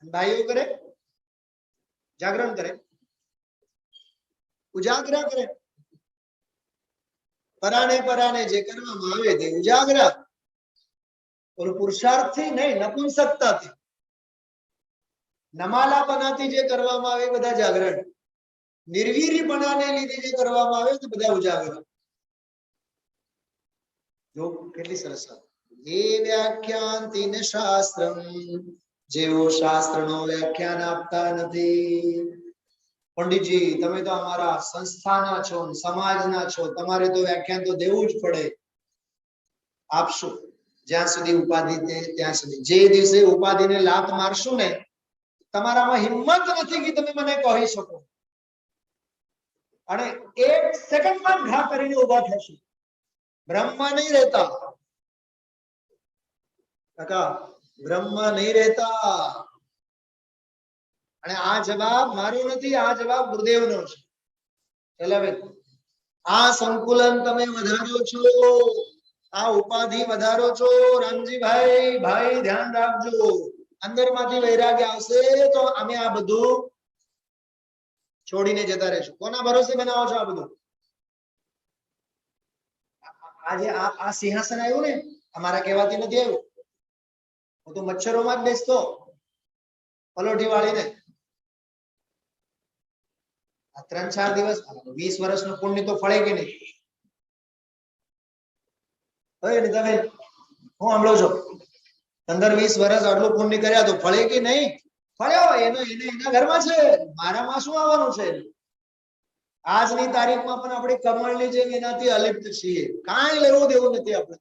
ભાઈઓ કરે જાગરણ કરે, ઉજાગરા કરે. પરાને જે કરવામાં આવે તે ઉજાગરા. ઓલું પુરુષાર્થથી નહીં, નપુંસકતાથી, નમાલાપનાથી જે કરવામાં આવે બધા જાગરણ. નિર્વીરીપણાને લીધે જે કરવામાં આવે તો બધા ઉજાગરા. જો કેટલી સરસ વાત. એ વ્યાખ્યાનથી ને શાસ્ત્રમ, જેઓ શાસ્ત્રનો વ્યાખ્યાન આપતા નથી. પંડિતજી તમે તો અમારા સંસ્થાના છો, સમાજના છો, તમારે તો વ્યાખ્યાન તો દેવું જ પડે. આપશું જ્યાં સુધી ઉપાધિ ત્યાં સુધી. જે દિવસે ઉપાધિને લાત મારશું ને, તમારામાં હિંમત નથી કે તમે મને કહી શકો, અને એક સેકન્ડમાં ઘા કરીને ઉભા થશો. બ્રહ્મ નહીં રહેતા કાકા, બ્રહ્મ નહીં રહેતા. અને આ જવાબ મારો નથી, આ જવાબ ગુરુદેવનો છે. ચલાવેલ આ સંકુલન તમે વધારો છો, આ ઉપાધિ વધારો છો. રામજીભાઈ ભાઈ ધ્યાન રાખજો, અંદરમાંથી વૈરાગ્ય આવશે તો અમે આ બધું છોડીને જતા રહેશું. કોના ભરોસે બનાવો છો આ બધું? આજે આ સિંહાસન આવ્યું ને, અમારા કહેવાથી નથી આવ્યું. હું તો મચ્છરોમાં જ બેસતો પલોઠી વાળીને. આ 3-4 દિવસ 20 વર્ષનું પુણ્ય તો ફળે કે નહીં? તમે હું સાંભળો છો 15-20 વર્ષ આટલું પુણ્ય કર્યા તો ફળે કે નહીં? ફળ્યો. એના ઘરમાં છે, મારામાં શું આવવાનું છે? આજની તારીખમાં પણ આપણે કમળની જેમ એનાથી અલિપ્ત છીએ. કાંઈ લેવું દેવું નથી આપણે.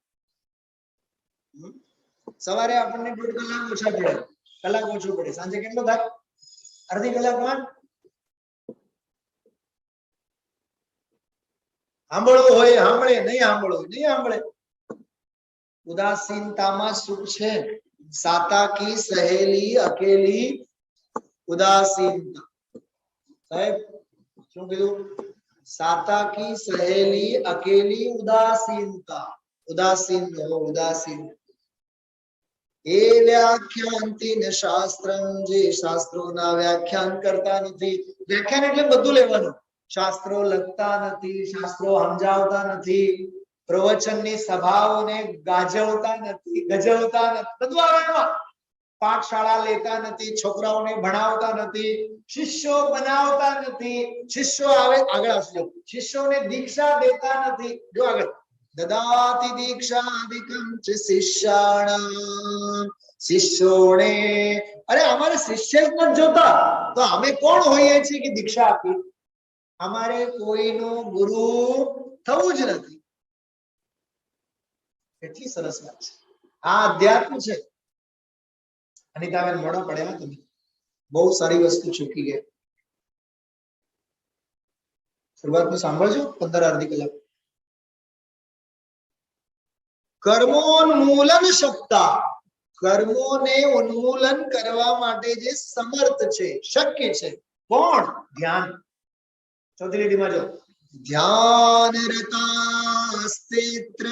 સવારે આપણને 1.5 કલાક ઓછા પડે, કલાક ઓછું પડે. સાંજે કેટલો થાય? અડધી કલાકમાં. સાંભળવું હોય સાંભળે, નહીં સાંભળવું નહીં સાંભળે. ઉદાસીનતામાં સુખ છે. સાતા કી સહેલી અકેલી ઉદાસીનતા. સાહેબ શું કીધું? સાતા કી સહેલી અકેલી ઉદાસીનતા. ઉદાસીન રહો, ઉદાસીન. એ વ્યાખ્યાનથી ને શાસ્ત્રમ, જે શાસ્ત્રોના વ્યાખ્યાન કરતા નથી. વ્યાખ્યાન એટલે બધું લેવાનું. શાસ્ત્રો લખતા નથી, શાસ્ત્રો સમજાવતા નથી, પ્રવચનની સભાઓને ગજવતા નથી, બધું આવે એમાં. પાઠશાળા લેતા નથી, છોકરાઓને ભણાવતા નથી, શિષ્યો બનાવતા નથી. શિષ્યો આવે આગળ આવશે, શિષ્યોને દીક્ષા દેતા નથી. જો આગળ દદાતિ દીક્ષાદિકં ચ શિષ્યાણામ. શિષ્યોને અરે અમારે શિષ્ય જ નથી જોતા તો અમે કોણ હોઈએ છીએ કે દીક્ષા આપી? અમારે કોઈનું ગુરુ થવું જ નથી. કેટલી સરસ વાત છે. આ અધ્યાત્મ છે. અનિતાબેન મોડા પડ્યા, તમે બહુ સારી વસ્તુ ચૂકી ગયા. શરૂઆતનું સાંભળજો 15 અડધી કલાક. કર્મોન્મૂલન શક્તા, કર્મોને ઉન્મૂલન કરવા માટે જે સમર્થ છે, શક્ય છે, કોણ? ધ્યાન. ચોથી લીટીમાં જો, ધ્યાન રતાસ્તેત્ર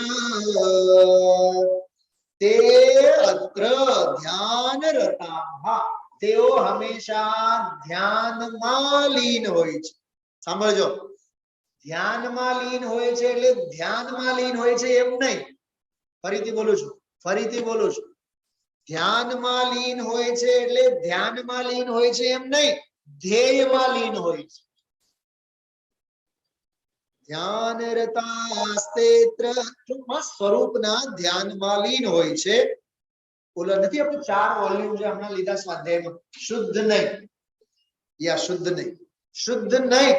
તે અત્ર ધ્યાન રતાઃ, તેઓ હંમેશા ધ્યાનમાં લીન હોય છે. સાંભળજો, ધ્યાનમાં લીન હોય છે એટલે ધ્યાનમાં લીન હોય છે એમ નહીં. ફરીથી બોલું છું, ધ્યાનમાં લીન હોય છે એટલે ધ્યાનમાં લીન હોય છે એમ નહીં, ધ્યેયમાં લીન હોય છે. ધ્યાન રતાસ્તેત્ર સ્વરૂપના ધ્યાનમાં લીન હોય છે. ઓલા નથી આપણે 4 વોલ્યુમ જે હમણાં લીધા સ્વાધ્યાયમાં, શુદ્ધ નહીં, યા શુદ્ધ નહીં, શુદ્ધ નહીં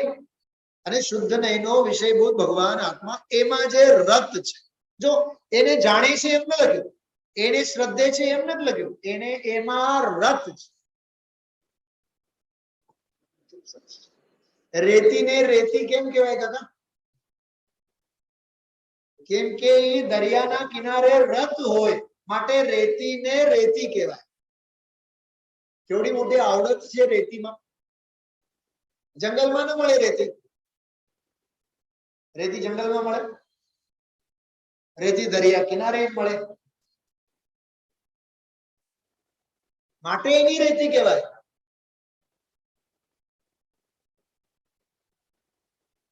અને શુદ્ધ નહીંનો વિષયભૂત ભગવાન આત્મા, એમાં જે રત છે, જો એને જાણે છે એમ ન લખ્યું, એને શ્રદ્ધે છે એમ નથી લખ્યું, એને એમાં રત છે. રેતીને રેતી કેમ કહેવાય કાકા? કેમ કે એ દરિયાના કિનારે રત હોય માટે રેતીને રેતી કહેવાય. કેવડી મોટી આવડત છે રેતીમાં. જંગલમાં ન મળે રેતી, રેતી જંગલમાં મળે, રેતી દરિયા કિનારે મળે, માટે એની રેતી કહેવાય.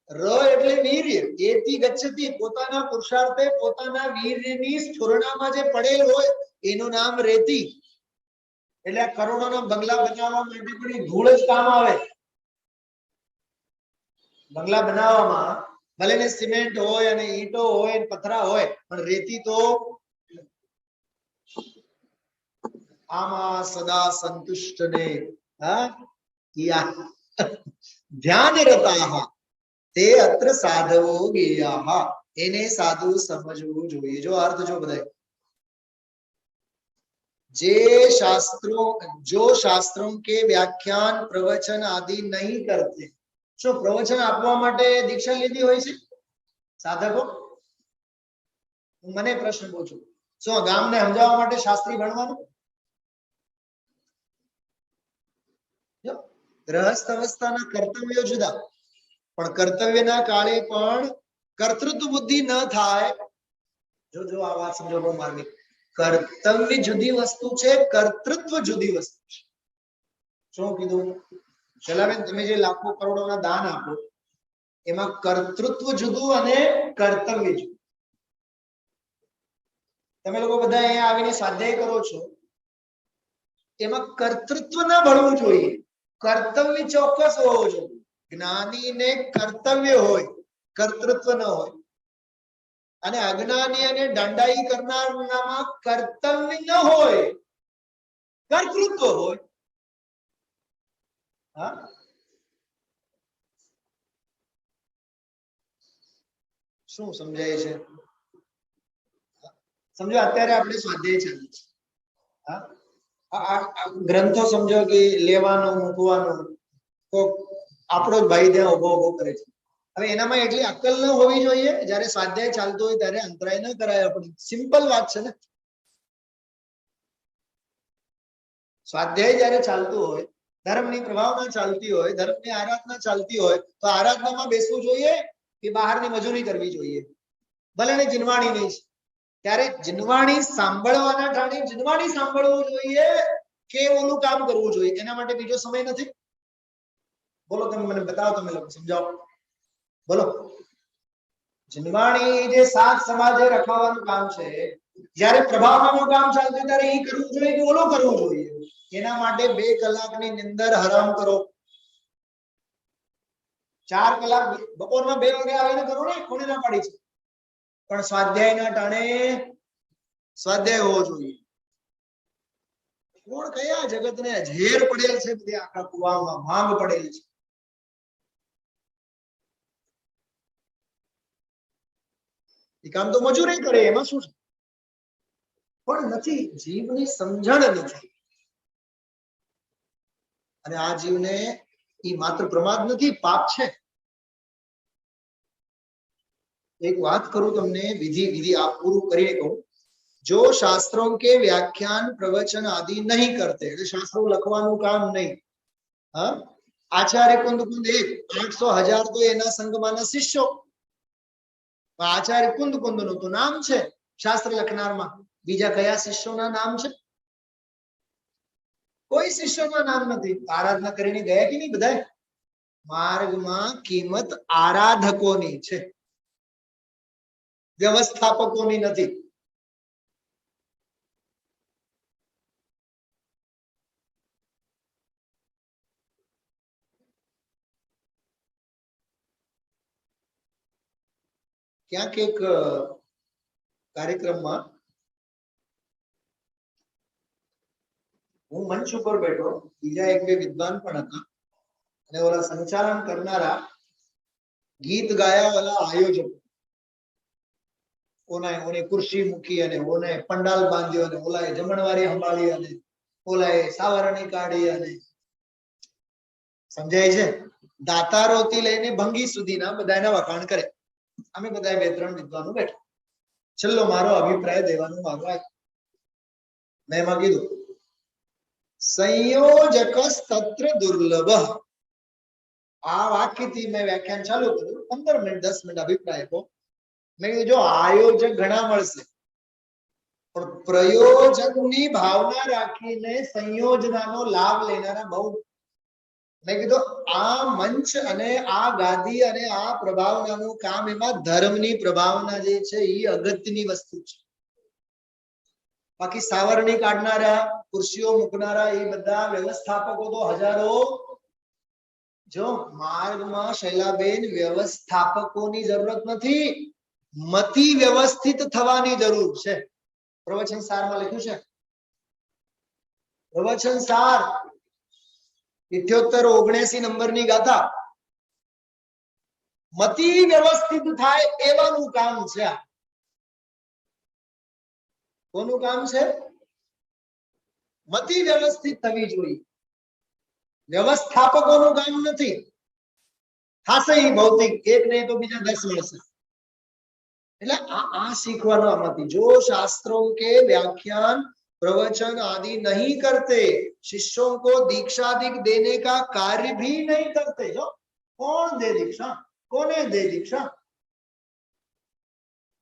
ર એટલે વીર્ય, એથી ગચ્છતિ, પોતાના પુરુષાર્થે પોતાના વીર્યની સ્ફુરણામાં જે પડેલ હોય એનું નામ રેતી. એટલે આ કરોડોના બંગલા બનાવવા માટે પણ એ ધૂળ જ કામ આવે. બંગલા બનાવવામાં ભલે ને સિમેન્ટ હોય અને ઈંટો હોય અને પથરા હોય, પણ રેતી તો આમાં સદા સંતુષ્ટ ને ધ્યાન રતાઃ તે અત્ર સાધવો ગેયાઃ, એને સાધુ સમજવું જોઈએ. જો અર્થ જો બધાય, जो शास्त्रों के व्याख्यान प्रवचन आदि नहीं करते. શું પ્રવચન આપવા માટે દીક્ષા લીધી હોય છે સાધકો? મને પ્રશ્ન પૂછું, શું ગામને સમજાવવા માટે શાસ્ત્રી ભણવાનું? ગ્રહસ્થ અવસ્થાના કર્તવ્યો જુદા, પણ કર્તવ્યના કાળે પણ કર્તૃત્વ બુદ્ધિ ન થાય. જો આ વાત સમજો બહુ માર્મિક. કર્તવ્ય જુદી વસ્તુ છે, કર્તૃત્વ જુદી વસ્તુ છે. શું કીધું? શૈલાબેન, તમે જે લાખો કરોડોના દાન આપો એમાં કર્તૃત્વ જુદું અને કર્તવ્ય જુદું. તમે લોકો બધા અહીંયા આવીને સ્વાધ્યાય કરો છો, એમાં કર્તૃત્વ ના ભણવું જોઈએ, કર્તવ્ય ચોક્કસ હોવો જોઈએ. જ્ઞાનીને કર્તવ્ય હોય, કર્તૃત્વ ન હોય. અને અજ્ઞાની અને દંડાઈ કરનારમાં કર્તવ્ય ન હોય, કર્તૃત્વ હોય. હા, શું સમજાય છે? સમજો અત્યારે આપણે સ્વાધ્યાય ચાલે છે. હા, ગ્રંથો સમજો કે લેવાનું મૂકવાનું, તો આપણો જ ભાઈ ત્યાં ઉભો કરે છે. હવે એનામાં એટલી અક્કલ ન હોવી જોઈએ, જયારે સ્વાધ્યાય ચાલતો હોય ત્યારે અંતરાય ન કરાય. આપણે સિમ્પલ વાત છે ને. સ્વાધ્યાય જયારે ચાલતું હોય, ધર્મની પ્રભાવના ચાલતી હોય, ધર્મની આરાધના ચાલતી હોય, તો આરાધનામાં બેસવું જોઈએ કે બહારની મજૂરી કરવી જોઈએ? ભલે ને જીનવાણી નહીં, ત્યારે જીનવાણી સાંભળવાના ઠાણે જીનવાણી સાંભળવું જોઈએ કે ઓલું કામ કરવું જોઈએ? એના માટે બીજો સમય નથી. બોલો, તમે મને બતાવો, તમે લોકો સમજાવો, બોલો. જીનવાણી જે સાત સમાજે રખાવાનું કામ છે, જયારે પ્રભાવનાનું કામ ચાલતું ત્યારે એ કરવું જોઈએ કે ઓલું કરવું જોઈએ? એના માટે 2 કલાકની નિંદર હરામ કરો. 4 કલાક બપોરના 2 વાગે આવીને કરો ને, કોને ના પાડી છે? પણ સ્વાધ્યાયના ટાણે સ્વાધ્યાય હોવો જોઈએ. કોણ કયા જગતને ઝેર પડેલ છે, બધી આખા કુવામાં માંગ પડેલ છે. એ કામ તો મજૂરી કરે, એમાં શું છે? પણ નથી, જીવની સમજણ નથી. અને આ જીવને ઈ માત્ર પ્રમાદ નથી, પાપ છે. एक बात करूं तुमने, विधि विधि आप पूरू करिए कहूं, जो शास्त्रों के व्याख्यान प्रवचन आदि नहीं करते, शास्त्रों लखवानुं काम नहीं, हाँ, आचार्य कुंद कुंद 800,000 तो एना संघमाना शिष्यो, आचार्य कुंद कुंद નું તો નામ છે શાસ્ત્ર લખનારમાં, બીજા કયા શિષ્યોના નામ છે? કોઈ શિષ્યોના નામ નથી. આરાધના કરીને ગયા કે નહીં બધાય? માર્ગમાં કિંમત આરાધકોની છે, વ્યવસ્થાપકોની નથી. ક્યાંક એક કાર્યક્રમમાં હું મંચ ઉપર બેઠો, બીજા એક બે વિદ્વાન પણ હતા, અને ઓલા સંચાલન કરનારા ગીત ગાયા વાળા આયોજક, ઓને ખુરશી મૂકી અને ઓને પંડાલ બાંધ્યો અને ઓલાએ જમણવારી સંભાળી અને ઓલાએ સાવરણી કાઢી, અને સમજાય છે, દાતારોથી લઈને ભંગી સુધીના બધાના વખાણ કરે. અમે બધા બે ત્રણ વિદ્વાનો બેઠા, છેલ્લો મારો અભિપ્રાય દેવાનો વારો આવ્યો. મેં એમાં કીધું, સંયોજક તત્ર દુર્લભ. આ વાક્યથી મેં વ્યાખ્યાન ચાલુ કર્યું. 15 મિનિટ 10 મિનિટ અભિપ્રાય આપો. મેં કીધું, જો આયોજક ઘણા મળશે, પણ પ્રયોજનની ભાવના રાખીને સંયોજનાનો લાભ લેનારા બહુ. મેં કીધું, આ મંચ અને આ ગાદી અને આ પ્રભાવનાનું કામ, એમાં ધર્મની પ્રભાવના જે છે એ અગત્યની વસ્તુ છે. બાકી સાવરણી કાઢનારા, ખુરશીઓ મૂકનારા એ બધા વ્યવસ્થાપકો તો હજારો. જો માર્ગમાં શૈલાબેન, વ્યવસ્થાપકોની જરૂરત નથી, મતિ વ્યવસ્થિત થવાની જરૂર છે. પ્રવચન સારમાં લખ્યું છે, પ્રવચન સાર 78-79 નંબરની ગાથા. મતિ વ્યવસ્થિત થાય એવાનું કામ છે. કોનું કામ છે? મતિ વ્યવસ્થિત થવી જોઈએ, વ્યવસ્થાપકોનું કામ નથી. થાશે ઈ ભૌતિક, એક નહીં તો બીજા 10 મળશે. એટલે આ શીખવાનું આમાંથી. જો शास्त्रों के व्याख्यान प्रवचन आदि नहीं करते, शिष्यों को दीक्षा देने का कार्य भी नहीं करते. जो कौन दे दीक्षा? कोने दे दीक्षा?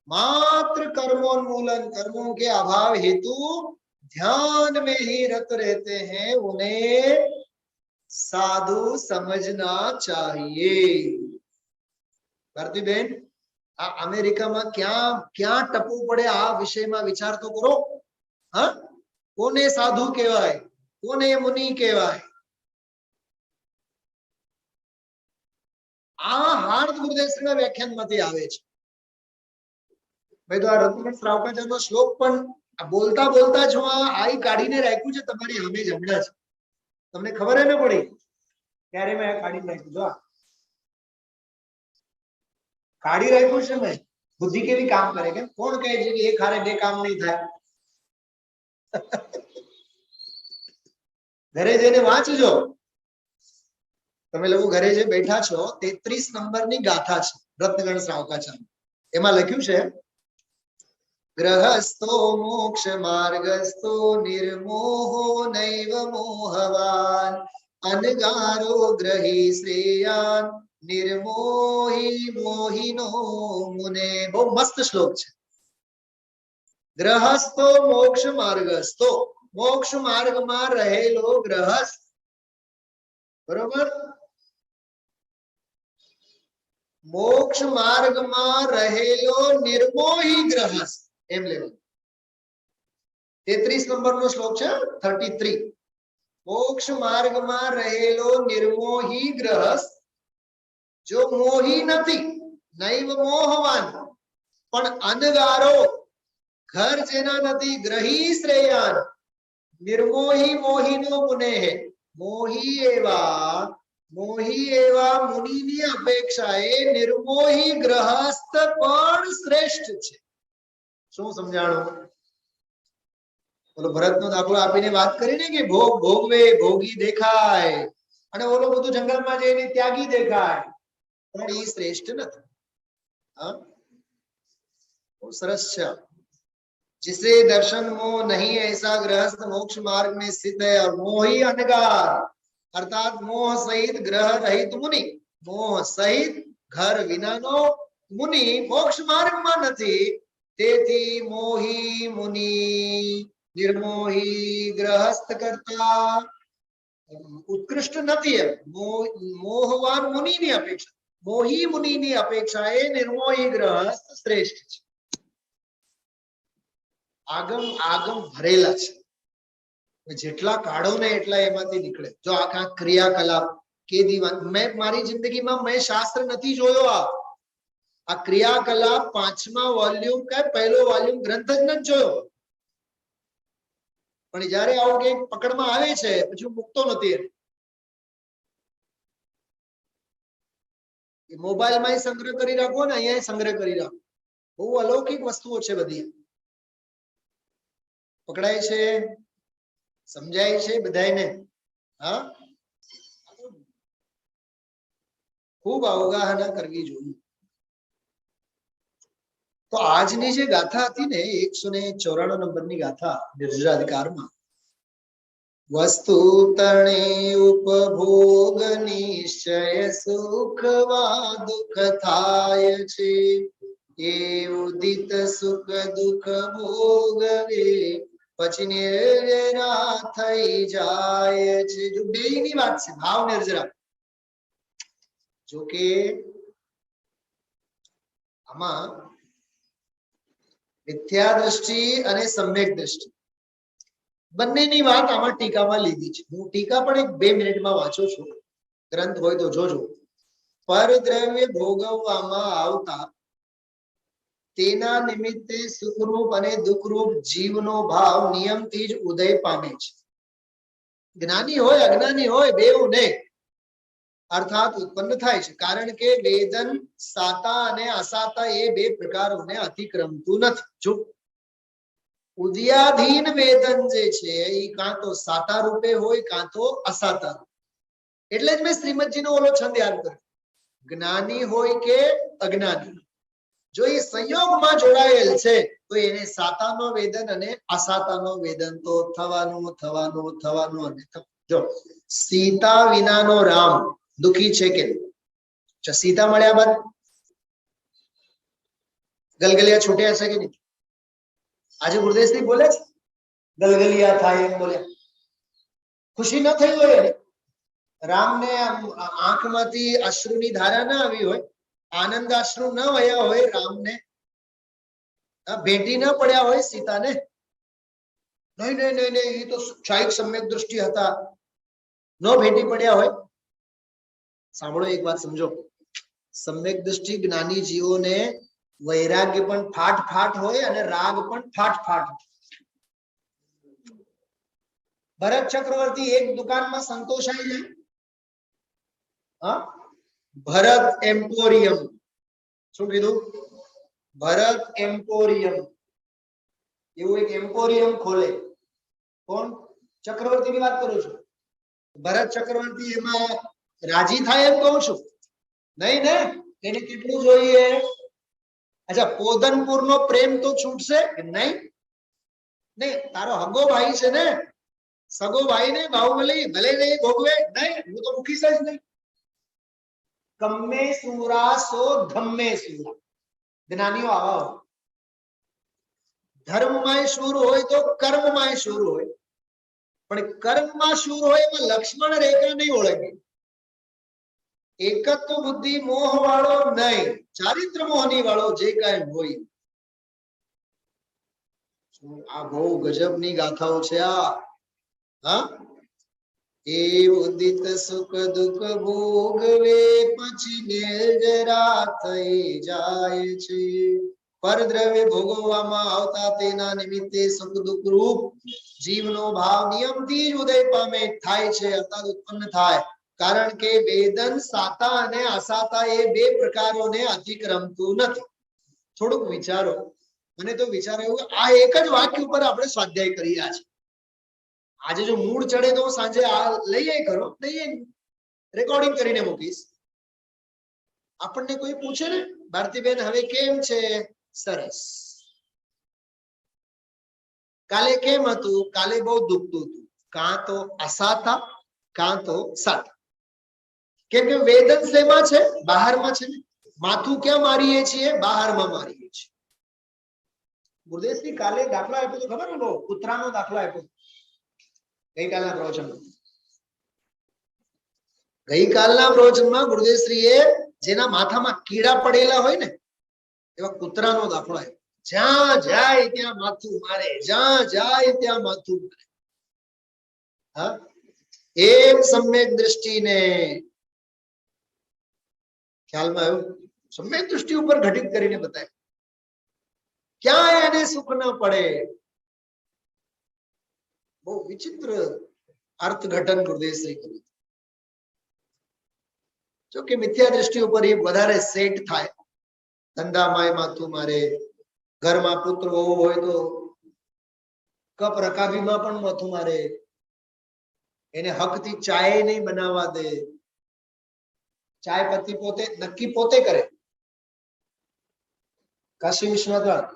मात्र कर्मोन्मूलन, कर्मों के अभाव हेतु ध्यान में ही रत रहते हैं, उन्हें साधु समझना चाहिए. भारती बहन, आ अमेरिका में क्या क्या टपू पड़े आ विषय में विचार तो करो. हाँ, कोने साधु कहवाय, कोने मुनि कहवाय? आ हार्द गुरुदेव व्याख्यान में आवे छे. भाई तो आ रत्नगण श्रावकाचार्यનો શ્લોક પણ બોલતા બોલતા જો આઈ કાઢીને રાખ્યું છે તમારી સામે જ હમણાં જ. તમને ખબર ન પડી ત્યારે મેં કાઢી રાખ્યું. જો કાઢી રાખ્યું છે મેં. બુદ્ધિ કેવી કામ કરે, કે કોણ કહે છે કે એક હારે બે કામ નહીં થાય? ઘરે જઈને વાંચજો. તમે લોકો ઘરે જે બેઠા છો, 33 નંબરની ગાથા છે રત્નગણ શ્રાવકાચાર્ય. એમાં લખ્યું છે, ગ્રહસ્થો મોક્ષ માર્ગસ્થો નિર્મોહો નૈવ મોહવાન અનગારો ગ્રહી શ્રેયાન નિર્મોહી મોહિનો મુને. બહુ મસ્ત શ્લોક છે. ગ્રહસ્થો મોક્ષ માર્ગસ્થો, મોક્ષ માર્ગમાં રહેલો ગ્રહસ્થ, બરોબર? મોક્ષ માર્ગમાં રહેલો નિર્મોહી ગ્રહસ્થ, એમ લેવાનું. 33 નંબરનો શ્લોક છે, 33. મોક્ષ માર્ગમાં રહેલો નિર્મોહી ગ્રહસ્થ, જો મોહી નથી, નૈવ મોહવાન, પણ અનગારો, ઘર જેના નથી, ગ્રહી શ્રેયાન, નિર્મોહી મોહીનો મુને. મોહી એવા મુનિની અપેક્ષાએ નિર્મોહી ગ્રહસ્થ પણ શ્રેષ્ઠ છે. શું સમજાણું? બોલો ભરતનો દાખલો આપીને વાત કરીને કે ભોગ ભોગવે ભોગી દેખાય અને ઓલો બધું જંગલમાં જઈને ત્યાગી દેખાય, પણ એ શ્રેષ્ઠ નથી. हाँ वो सरस है। जिसे दर्शन मोह नहीं ऐसा गृहस्थ मोक्ष मार्ग में स्थित है और मोही अनगार अर्थात मोह सहित ग्रह रहित मुनि, मोह सहित घर विनानो मुनि मोक्ष मार्ग में નથી, તેથી મોહી મુનિ નિર્મોહી ગ્રહસ્થ કરતા ઉત્કૃષ્ટ નથી. મોહવાન મુનિની અપેક્ષા, મોહી મુનિની અપેક્ષાએ નિર્મોહી ગ્રહસ્થ શ્રેષ્ઠ છે. આગમ આગમ ભરેલા છે, જેટલા કાઢો ને એટલા એમાંથી નીકળે. જો આખા ક્રિયાકલાપ કે દીવાન મેં મારી જિંદગીમાં મેં શાસ્ત્ર નથી જોયો. આ ક્રિયાકલાપ 5મા વોલ્યુમ કે પહેલો વોલ્યુમ ગ્રંથ જ નથી જોયો, પણ જ્યારે આવું કંઈક પકડમાં આવે છે પછી હું મૂકતો નથી. મોબાઈલમાં સંગ્રહ કરી રાખો ને અહીંયા સંગ્રહ કરી રાખો. બહુ અલૌકિક વસ્તુઓ છે બધી, પકડાય છે, સમજાય છે બધાને. હા, ખૂબ અવગાહના કરવી જોઈએ. તો આજની જે ગાથા હતી ને 194 નંબરની ગાથા નિર્જરાધિકારમાં, વસ્તુ તણે ઉપભોગ નિશ્ચય સુખવા દુઃખ થાય છે, એ ઉદિત સુખ દુઃખ ભોગવે પછી નિર્જરા થઈ જાય છે. જો બેયની વાત છે, ભાવ નિર્જરા. જો કે આમાં મિથ્યા દ્રષ્ટિ અને સમ્યક દ્રષ્ટિ બંનેની વાત આમાં ટીકામાં લીધી છે. હું ટીકા પણ 1-2 મિનિટમાં વાંચું છું, ગ્રંથ હોય તો જોજો. પરદ્રવ્ય ભોગવવામાં આવતા તેના નિમિત્તે સુખરૂપ અને દુઃખરૂપ જીવનો ભાવ નિયમથી જ ઉદય પામે છે. જ્ઞાની હોય અજ્ઞાની હોય બેઉ ને અર્થાત ઉત્પન્ન થાય છે, કારણ કે વેદન સાતા અને અસાતા એ 2 પ્રકારોને અતિક્રમતું નથી. જો ઉદયાધીન વેદન જે છે એ કાં તો સાતા રૂપે હોય કાં તો અસાતા રૂપે. એટલે જ મેં શ્રીમદજીનો ઓલો છંદ યાદ કર્યો, જ્ઞાની હોય કે અજ્ઞાની, જો એ સંયોગમાં જોડાયેલ છે તો એને સાતાનો વેદન અને અસાતાનો વેદન તો થવાનું થવાનું થવાનું અને જો સીતા વિનાનો રામ દુખી છે કે સીતા મળ્યા બાદ ગલગલિયા છૂટ્યા છે કે નહીં? આજે ગુરુદેવજી બોલે છે ગલગલિયા થાય એમ બોલ્યા, ખુશી ન થઈ હોય. રામને આંખમાંથી અશ્રુની ધારા ના આવી હોય, આનંદ અશ્રુ ન વયા હોય, રામને ભેટી ન પડ્યા હોય સીતાને. નહીં નહીં નહીં નહીં, એ તો ક્ષાયિક સમ્યક દૃષ્ટિ હતા, ન ભેટી પડ્યા હોય. સાંભળો, એક વાત સમજો, સમ્યક દૃષ્ટિ જ્ઞાની જીવોને વૈરાગ્ય પણ ફાટ ફાટ હોય અને રાગ પણ ફાટ ફાટ. ભરત ચક્રવર્તી એક દુકાનમાં સંતોષાઈ જાય. હા, ભરત એમ્પોરિયમ. શું કીધું? ભરત એમ્પોરિયમ. એવું એક એમ્પોરિયમ ખોલે. કોણ? ચક્રવર્તીની વાત કરું છું. ભરત ચક્રવર્તી એમાં રાજી થાય એમ કહું છું? નહીં ને. એને કેટલું જોઈએ? અચ્છા, પોદનપુરનો પ્રેમ તો છૂટશે કે નહીં? નહીં, તારો હગો ભાઈ છે ને, સગો ભાઈ ને બાહુબલી ભલે નહીં ભોગવે, નહીં હું તો મૂકીશ જ નહીં. કમ્મે સુરા સો ધમ્મે સુરા. જ્ઞાનીઓ આવા હોય. ધર્મમાં શૂર હોય તો કર્મમાં શૂર હોય, પણ કર્મમાં શૂર હોય એમાં લક્ષ્મણ રેખા નહીં ઓળખે. એકત્વ બુદ્ધિ મોહ વાળો નહીં, ચારિત્ર મોહની વાળો જે કાંઈ હોય. આ બહુ ગજબની ગાથાઓ છે આ. હા, એ ઉદિત સુખ દુઃખ ભોગવે પછી નિર્જરા થઈ જાય છે. પરદ્રવ્ય ભોગવવામાં આવતા તેના નિમિત્તે સુખ દુઃખ રૂપ જીવનો ભાવ નિયમથી જ ઉદય પામે થાય છે, અર્થાત ઉત્પન્ન થાય. કારણ કે વેદન સાતા અને અસાતા એ 2 પ્રકારોને અતિક્રમતું નથી. થોડુંક વિચારો. મને તો વિચાર આવ્યો, આ એક જ વાક્ય ઉપર આપણે સ્વાધ્યાય કરી રહ્યા છે. આજે જો મૂડ ચડે તો સાંજે આ લઈએ કરો, લઈએ રેકોર્ડિંગ કરીને મૂકીશ. આપણને કોઈ પૂછે ને ભારતીબેન હવે કેમ છે? સરસ. કાલે કેમ હતું? કાલે બહુ દુખતું હતું. કાં તો અસાતા કાં તો સાતા. કેમ કે વેદન શેમાં છે? બહારમાં છે ને. માથું ક્યાં મારીએ છીએ? બહારમાં મારીએ છીએ. ગુરુદેવશ્રી કાલે દાખલો આપ્યો તો ખબર ને, કૂતરાનો દાખલો આપ્યો ગઈકાલના પ્રવચનમાં. ગઈકાલના પ્રવચનમાં ગુરુદેવશ્રીએ જેના માથામાં કીડા પડેલા હોય ને એવા કૂતરાનો દાખલો આપ્યો. જ્યાં જાય ત્યાં માથું મારે, જ્યાં જાય ત્યાં માથું મારે. હા, એમ સમ્યક દ્રષ્ટિને ખ્યાલમાં આવ્યું. સમ્યક દ્રષ્ટિ ઉપર ઘટિત કરીને બતાવ્યું. ક્યાંય એને સુખ ન પડે. બહુ વિચિત્ર અર્થઘટન ગુરુદેવશ્રી કર્યું. જો કે મિથ્યા દ્રષ્ટિ ઉપર એ વધારે સેટ થાય. ધંધામાં માથું મારે, ઘરમાં પુત્ર વહુ હોય તો કપ રકાબીમાં પણ માથું મારે, એને હકથી ચાય નહીં બનાવવા દે. ચાય પત્તી પોતે નક્કી પોતે કરે. કાશી વિશ્વનાથ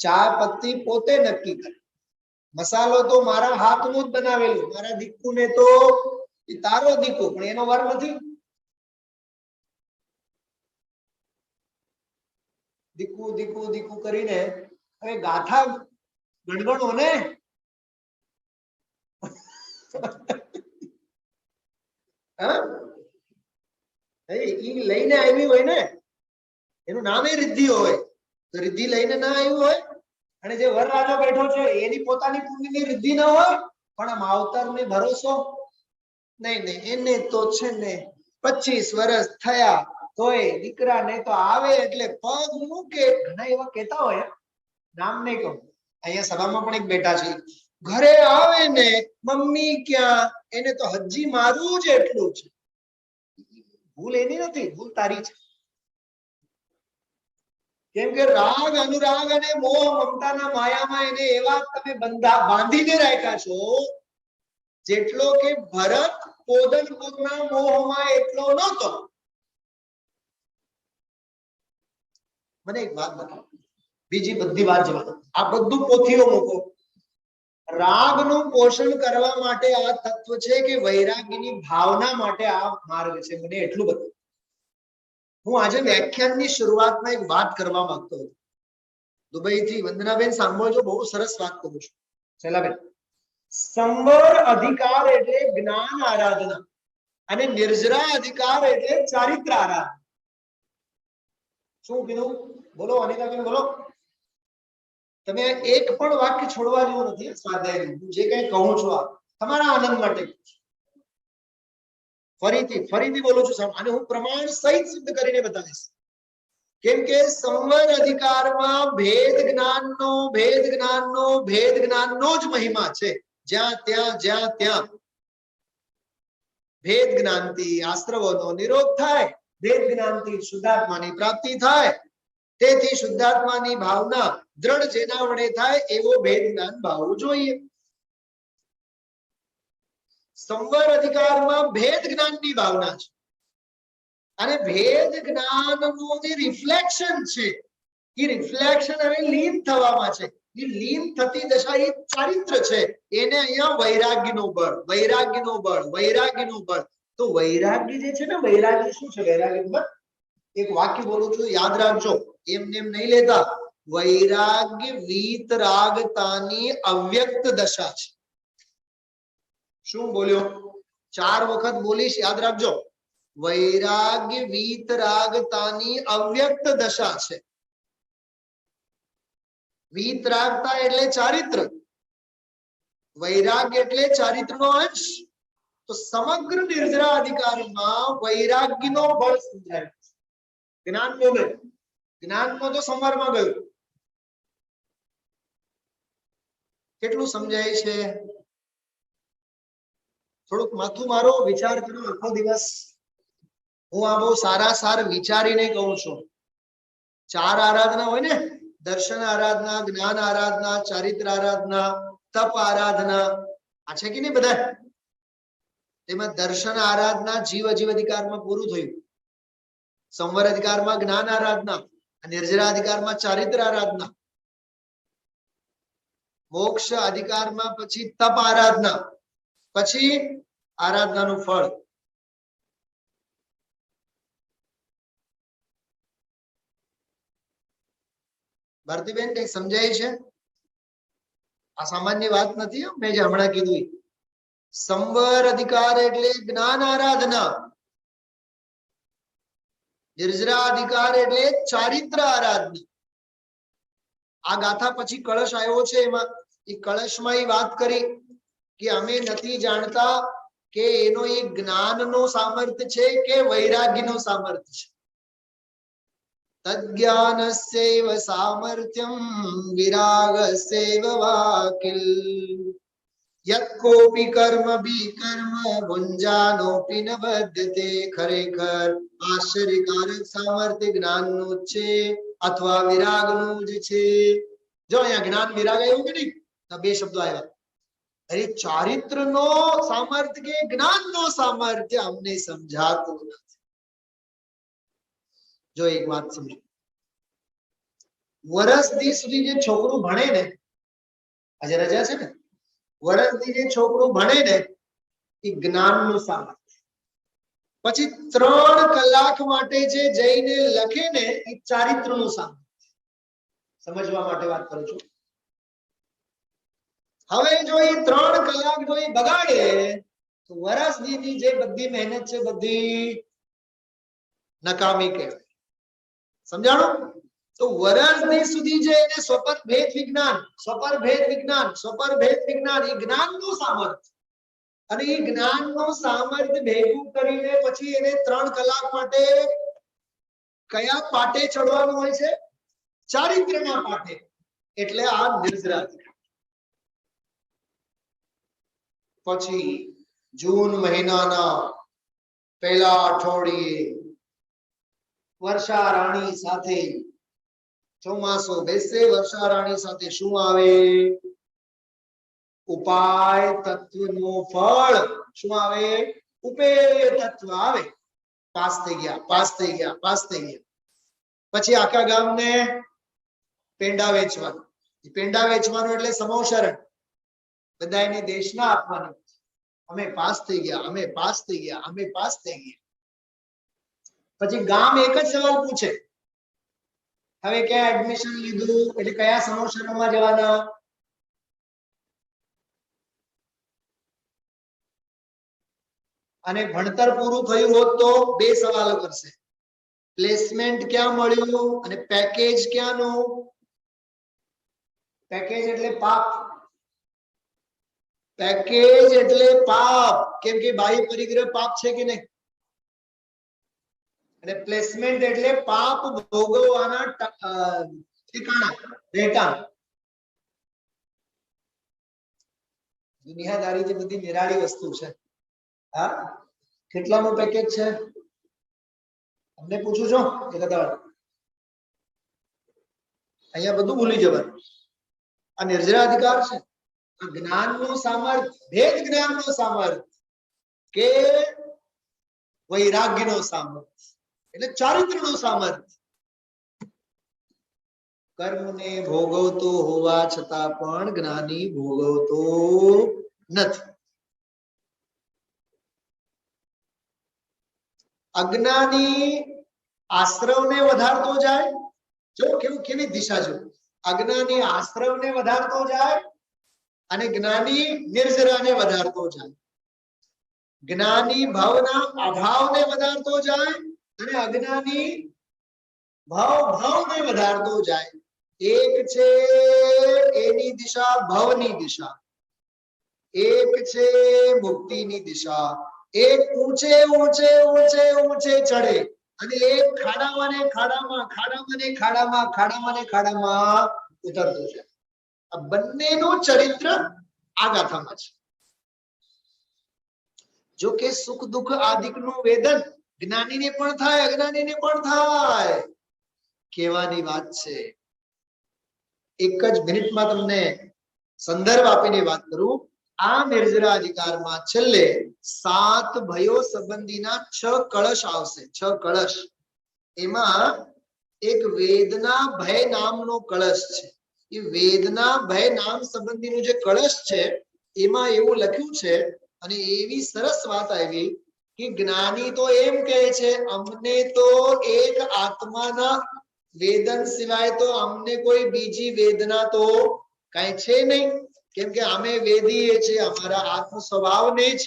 ચા પત્તી પોતે નક્કી કરે. મસાલો તો મારા હાથનું જ બનાવેલું, મારા દીકુને તો તારો દીકુ પણ એનો વાર નથી. દીકુ દીકુ દીકુ કરીને હવે ગાથા ગણગણો ને. ઈ લઈને આવી હોય ને, એનું નામ એ રિદ્ધિ હોય તો રિદ્ધિ લઈને ના આવ્યું હોય. અને જે વરરાજો બેઠો છે એની પોતાની પૂર્ણિની રિદ્ધિ ન હોય, પણ આ માવતર ને ભરોસો નહીં. એને તો છે ને 25 વર્ષ થયા તોય દીકરા ને તો આવે એટલે પગ મૂકે. ઘણા એવા કહેતા હોય, નામ નહીં કહું, અહીંયા સભામાં પણ એક બેટા છે, ઘરે આવે ને મમ્મી ક્યાં, એને તો હજી મારું જ એટલું છે. ભૂલ એની નથી, ભૂલ તારી છે. કેમ કે રાગ અનુરાગ અને મોહ મમતાના માયામાં એને એવા તમે બાંધીને રાખ્યા છો જેટલો કે ભરત કોદનપુરના મોહમાં એટલો નહોતો. મને એક વાત બતાવો, બીજી બધી વાત જવા દો, આ બધું પોથીઓ મૂકો. રાગનું પોષણ કરવા માટે આ તત્વ છે કે વૈરાગીની ભાવના માટે આ માર્ગ છે. મને એટલું બધું હું આજે વ્યાખ્યાનની શરૂઆતમાં એક વાત કરવા માંગતો હતો. દુબઈથી વંદનાબેન સાંભળજો, બહુ સરસ વાત કરું છું. શૈલાબેન, સંવર અધિકાર એટલે જ્ઞાન આરાધના અને નિર્જરા અધિકાર એટલે ચારિત્ર આરાધના. શું કીધું? બોલો અનિતાબેન, બોલો. તમે એક પણ વાક્ય છોડવા જેવું નથી. સ્વાધ્યાય જે કઈ કહું છું આ તમારા આનંદ માટે ફરીથી બોલું છું, અને હું પ્રમાણ સહિત સિદ્ધ કરીને બતાવીશ. કેમ કે સંવર અધિકારમાં ભેદ જ્ઞાનનો જ મહિમા છે. જ્યાં ત્યાં ભેદ જ્ઞાનથી આશ્રવોનો નિરોધ થાય, ભેદ જ્ઞાનથી શુદ્ધાત્માની પ્રાપ્તિ થાય. તેથી શુદ્ધાત્માની ભાવના દ્રઢ જેના વડે થાય એવો ભેદ જ્ઞાન ભાવવું જોઈએ. સંવર અધિકારમાં ભેદ જ્ઞાનની ભાવના છે, અને ભેદ જ્ઞાનનું જે રિફ્લેક્શન છે એ રિફ્લેક્શન હવે લીન થવામાં છે. એ લીન થતી દશા એ ચારિત્ર છે. એને અહીંયા વૈરાગ્યનું બળ. તો વૈરાગ્ય જે છે ને, વૈરાગ્ય શું છે? વૈરાગ્ય એક વાક્ય બોલું છું, યાદ રાખજો, એમને એમ નહીં લેતા. વૈરાગ્ય વીતરાગતાની અવ્યક્ત દશા છે. શું બોલ્યો? 4 વખત બોલીશ, યાદ રાખજો. વૈરાગ્ય વીતરાગતાની અવ્યક્ત દશા છે. વીતરાગતા એટલે ચારિત્ર, વૈરાગ્ય એટલે ચારિત્રનો અંશ. તો સમગ્ર નિર્જરા અધિકારમાં વૈરાગ્યનો બળ સમજાય. જ્ઞાનમાં તો સંવારમાં ગયું. કેટલું સમજાય છે? થોડુંક માથું મારો, વિચાર કરો આખો દિવસ. હું આ બહુ સાર વિચારીને કહું છું. 4 આરાધના હોય ને, દર્શન આરાધના, જ્ઞાન આરાધના, ચારિત્ર આરાધના, તપ આરાધના. આ છે કે નહીં બધા? તેમાં દર્શન આરાધના જીવ અજીવ અધિકારમાં પૂરું થયું. સંવર અધિકારમાં જ્ઞાન આરાધના, નિર્જરા અધિકારમાં ચારિત્ર આરાધના, મોક્ષ અધિકારમાં પછી તપ આરાધના, પછી આરાધનાનું ફળ. ભારતીબેન કઈ સમજાય છે? આ સામાન્ય વાત નથી. મેં જે હમણાં કીધું, સંવર અધિકાર એટલે જ્ઞાન આરાધના, નિર્જરા અધિકાર એટલે ચારિત્ર આરાધના. આ ગાથા પછી કળશ આવ્યો છે. એમાં એ કળશમાં એ વાત કરી કે અમે નથી જાણતા કે એનો એ જ્ઞાનનો સામર્થ્ય છે કે વૈરાગ્યનો સામર્થ્ય છે. તજ્ઞાનસ્યૈવ સામર્થ્યમ વિરાગસ્યૈવ વાકિલ યત કોપી કર્મ વિકર્મ ભુંજાનોપી ન બદ્ધતે. ખરેખર આશ્ચર્યકારક સામર્થ્ય જ્ઞાનનું જ છે અથવા વિરાગનું જ છે. જો અહીંયા જ્ઞાન વિરાગ આવ્યું કે નહીં? બે શબ્દો આવ્યા. અરે ચારિત્રનો સામર્થ્ય કે જ્ઞાનનો સામર્થ્ય અમને સમજાતું નથી. જો એક વાત સમજો, વર્ષ દી સુધી જે છોકરું ભણે ને, આજે રજા છે ને, વર્ષ દી જે છોકરું ભણે ને એ જ્ઞાનનું સામર્થ્ય. પછી 3 કલાક માટે જે જઈને લખે ને એ ચારિત્રનું સામર્થ્ય. સમજવા માટે વાત કરું છું. હવે જો એ 3 કલાક જો એ બગાડે તો વર્ષ દીની જે બધી મહેનત છે બધી નકામી કહેવાય. સમજાણું? તો વર્ષ દી સુધી જે એને સ્વપર ભેદ વિજ્ઞાન, સ્વપર ભેદ વિજ્ઞાન, સ્વપર ભેદ વિજ્ઞાન, એ જ્ઞાનનું સામર્થ્ય. અને એ જ્ઞાનનું સામર્થ્ય ભેગું કરીને પછી એને 3 કલાક માટે કયા પાટે ચડવાનું હોય છે? ચારિત્રના પાટે. એટલે આ નિર્જરા. પછી જૂન મહિનાના પહેલા અઠવાડિયે વર્ષા રાણી સાથે ચોમાસો બેસે. વર્ષા રાણી સાથે શું આવે? ઉપાય તત્વનું ફળ. શું આવે? ઉપેય તત્વ આવે. પાસ થઈ ગયા, પાસ થઈ ગયા, પાસ થઈ ગયા. પછી આખા ગામને પેંડા વેચવાનું. પેંડા વેચવાનું એટલે સમોસરણ. બધા એને દેશના આપવાનું. અમે પાસ થઈ ગયા, અમે પાસ થઈ ગયા, અમે પાસ થઈ ગયા. પછી ગામ એક જ સવાલ પૂછે, હવે ક્યાં એડમિશન લીધું? એટલે કયા સમોસરમાં જવાના? અને ભણતર પૂરું થયું હોત તો 2 સવાલો કરશે, પ્લેસમેન્ટ ક્યાં મળ્યું અને પેકેજ ક્યાંનું? પેકેજ એટલે પાપ. પેકેજ એટલે પાપ. કેમ કે બાહ્ય પરિગ્રહ પાપ છે કે નહીં? અને પ્લેસમેન્ટ એટલે પાપ ભોગવવાના ઠેકાણા, રહેઠાણ. દુનિયાદારી જે બધી નિરાળી વસ્તુ છે. હા, કેટલાનું પેકેજ છે? તમને પૂછું છો કે કદાચ અહીંયા બધું ભૂલી જવાનું. આ નિર્જરા અધિકાર છે. આ જ્ઞાનનું સામર્થ્ય, ભેદ જ્ઞાનનું સામર્થ્ય કે વૈરાગ્યનો સામર્થ્ય એટલે ચારિત્રનું સામર્થ્ય. કર્મને ભોગવતો હોવા છતાં પણ જ્ઞાની ભોગવતો નથી. અજ્ઞાની આશ્રવને વધારતો જાય. જો કેવી દિશા જો, અજ્ઞાની આશ્રવને વધારતો જાય અને જ્ઞાની નિર્જરાને વધારતો જાય. જ્ઞાની ભાવના અભાવને વધારતો જાય અને અજ્ઞાની ભાવને વધારતો જાય. એક છે એની દિશા ભવની દિશા, એક છે મુક્તિની દિશા. એક ઊંચે ઊંચે ઊંચે ઊંચે ચડે અને એક ખાડામાં ને ખાડામાં, ખાડામાં ને ખાડામાં, ખાડામાં ને ખાડામાં ઉતરતો જાય. આ બંનેનું ચરિત્ર આ ગાથામાં છે. જો કે સુખ દુઃખ આદિકનું વેદન જ્ઞાનીને પણ થાય, અજ્ઞાનીને પણ થાય. કહેવાની વાત છે. એક જ મિનિટમાં તમને સંદર્ભ આપીને વાત કરું. આ નિર્જરા અધિકારમાં છેલ્લે 7 ભયો સંબંધીના 6 કળશ આવશે. 6 કળશ. એમાં એક વેદના ભય નામનો કળશ છે. એ વેદના ભય નામ સંબંધીનો જે કળશ છે એમાં એવું લખ્યું છે, અને એવી સરસ વાત આવી કે જ્ઞાની તો એમ કહે છે, અમને તો એક આત્માના વેદન સિવાય તો અમને કોઈ બીજી વેદના તો કઈ છે નહીં, કેમ કે અમે વેદીએ છીએ અમારા આત્મ સ્વભાવને જ.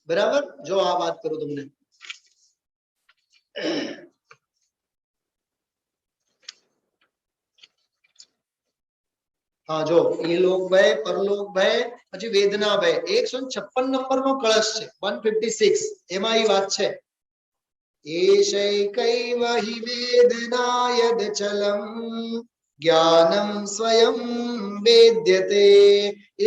બરાબર. જો આ વાત કરું તમને, હા જો, એ લોક ભય, પરલોક ભય, પછી વેદના ભય. 156 નંબરનો કળશ છે, 156. એમાં એ વાત છે, એશૈકૈવ હિ વેદના યદ ચલમ જ્ઞાનમ સ્વયં વેદ્યતે.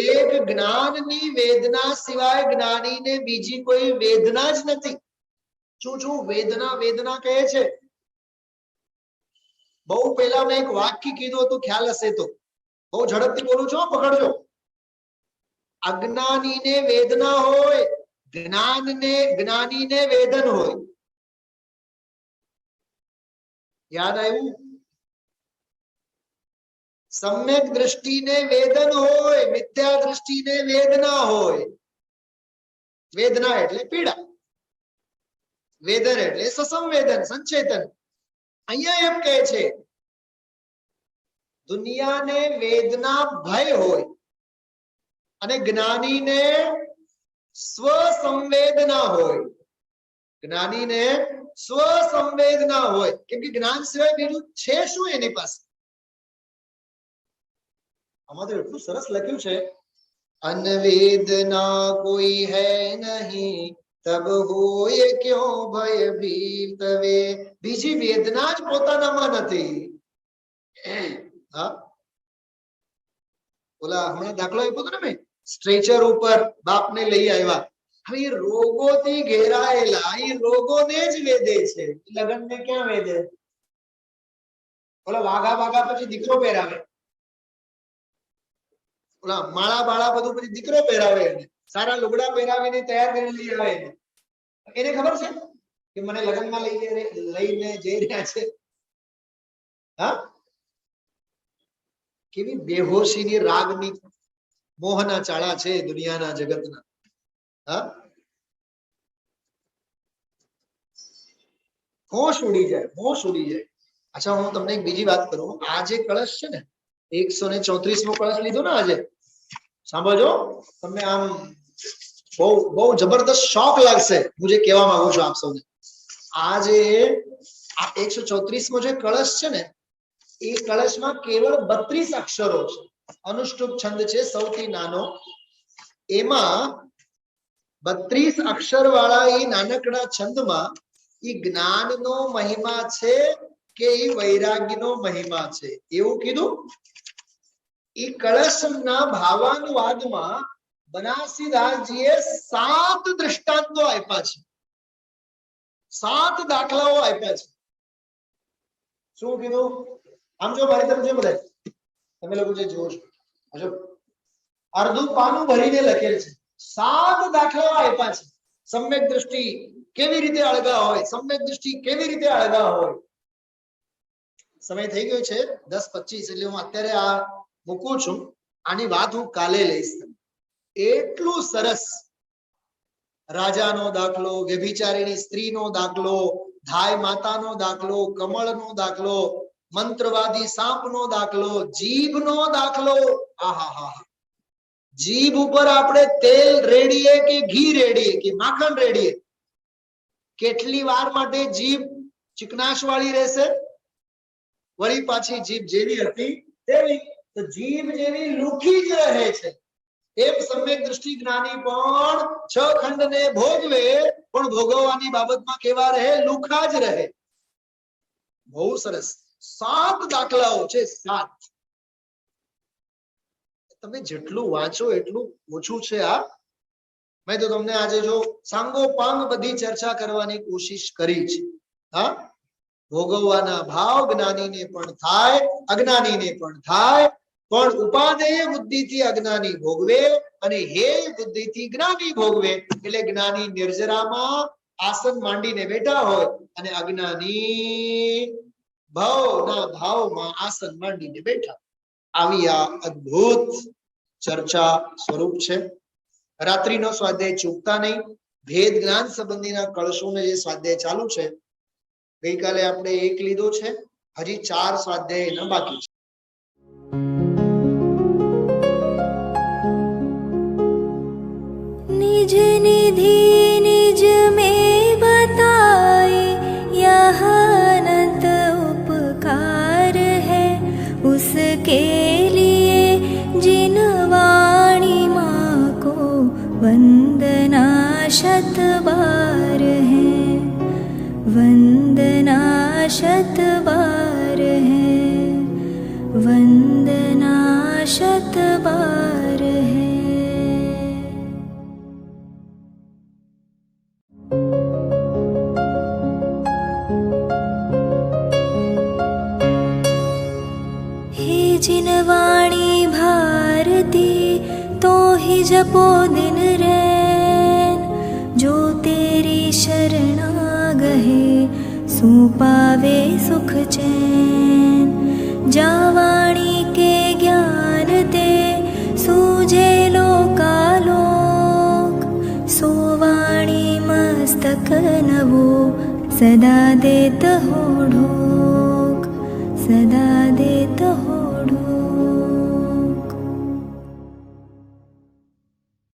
એક જ્ઞાનની વેદના સિવાય જ્ઞાનીને બીજી કોઈ વેદના જ નથી. શું વેદના વેદના કહે છે? બહુ પહેલા મેં એક વાક્ય કીધું હતું, ખ્યાલ હશે તો. બહુ ઝડપથી બોલું છું, પકડજો. અજ્ઞાનીને વેદના હોય, જ્ઞાનીને વેદન હોય. યાદ આવ્યું? સમ્યક દ્રષ્ટિને વેદન હોય, મિથ્યા દ્રષ્ટિને વેદના હોય. વેદના એટલે પીડા, વેદન એટલે સસંવેદન, સંચેતન. અહીંયા એમ કહે છે, દુનિયાને વેદના ભય હોય અને જ્ઞાનીને સ્વસંવેદના હોય. જ્ઞાનીને સ્વસંવેદના હોય, કેમ કે જ્ઞાન સિવાય બીજું છે શું એની પાસે? આમાં તો એટલું સરસ લખ્યું છે, અનવેદના કોઈ હૈ નહીં તબ હોય ક્યો ભયભીત વે. બીજી વેદના જ પોતાનામાં નથી. હા, ઓલા હમણાં દાખલો આપ્યો હતો ને મેં, સ્ટ્રેચર ઉપર બાપને લઈ આવ્યા. હવે એ રોગોથી ઘેરાયેલા, એ રોગોને જ વેદે છે. લગ્નને ક્યાં વેદે? ઓલા વાઘા પછી દીકરો પહેરાવે, ઓલા માળા બાળા બધું પછી દીકરો પહેરાવે, એને સારા લુગડા પહેરાવીને તૈયાર કરીને લઈ આવે. એને ખબર છે કે મને લગ્નમાં લઈને જઈ રહ્યા છે. હા, કેવી બેહોશીની રાગની મોહના ચાળા છે દુનિયાના જગતના. હા, હોશ ઉડી જાય, હોશ ઉડી જાય. અચ્છા, હું તમને એક બીજી વાત કરું. આ જે કળશ છે ને, 134મો કળશ લીધો ને આજે, સાંભળજો. તમને આમ બહુ જબરદસ્ત શોખ લાગશે હું જે કહેવા માંગુ છું આપ સૌને. આ જે 134મો જે કળશ છે ને, એ કળશમાં કેવળ 32 અક્ષરો છે. અનુષ્ટુપ છંદ છે સૌથી નાનો. એમાં 32 અક્ષર વાળા એ નાનકડા છંદમાં એ જ્ઞાનનો મહિમા છે કે એ વૈરાગ્યનો મહિમા છે, એવું કીધું. એ કળશના ભાવાનુવાદમાં બનાસીદાસજીએ 7 દ્રષ્ટાંતો આપ્યા છે, 7 દાખલાઓ આપ્યા છે. શું કીધું? આમ જો મારી તરફ જે બધા તમે લોકો જે જુઓ છો, અડધું પાનું ભરીને લખેલ છે. 7 દાખલાઓ આપ્યા છે. સમ્યક દ્રષ્ટિ કેવી રીતે અળગા હોય, સમ્યક દ્રષ્ટિ કેવી રીતે અળગા હોય. સમય થઈ ગયો છે 10:25, એટલે હું અત્યારે આ મૂકું છું. આની વાત હું કાલે લઈશ. એટલું સરસ. રાજાનો દાખલો, વ્યભિચારીણી સ્ત્રીનો દાખલો, ધાય માતાનો દાખલો, કમળનો દાખલો, મંત્રવાદી સાપનો દાખલો, જીભનો દાખલો. આહાહા, જીભ ઉપર આપણે તેલ રેડીએ કે ઘી રેડીએ કે માખણ રેડીએ, કેટલી વાર માટે જીભ ચીકનાશ વાળી રહેશે? વળી પાછી જીભ જેવી હતી તેવી. તો જીભ જેવી લુખી જ રહે છે. એમ સમ્યક દ્રષ્ટિ જ્ઞાની પણ 6 ખંડને ભોગવે, પણ ભોગવવાની બાબતમાં કેવા રહે? લુખા જ રહે. બહુ સરસ. 7 દાખલાઓ છે, 7. તમે જેટલું વાંચો એટલું ઓછું છે. આ મેં તો તમને આજે જો સાંગોપાંગ બધી ચર્ચા કરવાની કોશિશ કરી છે. હા, ભોગવવાના ભાવ જ્ઞાનીને પણ થાય, અજ્ઞાનીને પણ થાય, પણ ઉપાદેય બુદ્ધિથી અજ્ઞાની ભોગવે અને હે બુદ્ધિથી જ્ઞાની ભોગવે. એટલે જ્ઞાની નિર્જરામાં આસન માંડીને બેઠા હોય અને અજ્ઞાની ભાવના ભાવમાં આસન માંડીને બેઠા. આવી આ અદ્ભુત ચર્ચા સ્વરૂપ છે. રાત્રિનો સ્વાધ્યાય ચૂકતા નહીં. ભેદ જ્ઞાન સંબંધીના કળશોને જે સ્વાધ્યાય ચાલુ છે, ગઈકાલે આપણે 1 લીધો છે, હજી 4 સ્વાધ્યાય એના બાકી છે. निज निधि निज में बताए यह अनंत उपकार है उसके लिए जिन वाणी माँ को वंदना शत बार है, वंदना शत बार है, वंदना शत बार है. हे जिन वाणी भारती तो ही जपो दिन रैन, जो तेरी शरणा गहे सो पावे सुख चैन. जा वाणी के ज्ञान ते सूझे लोकालोक, सो वाणी मस्तक नवो सदा देत हो ढोक, सदा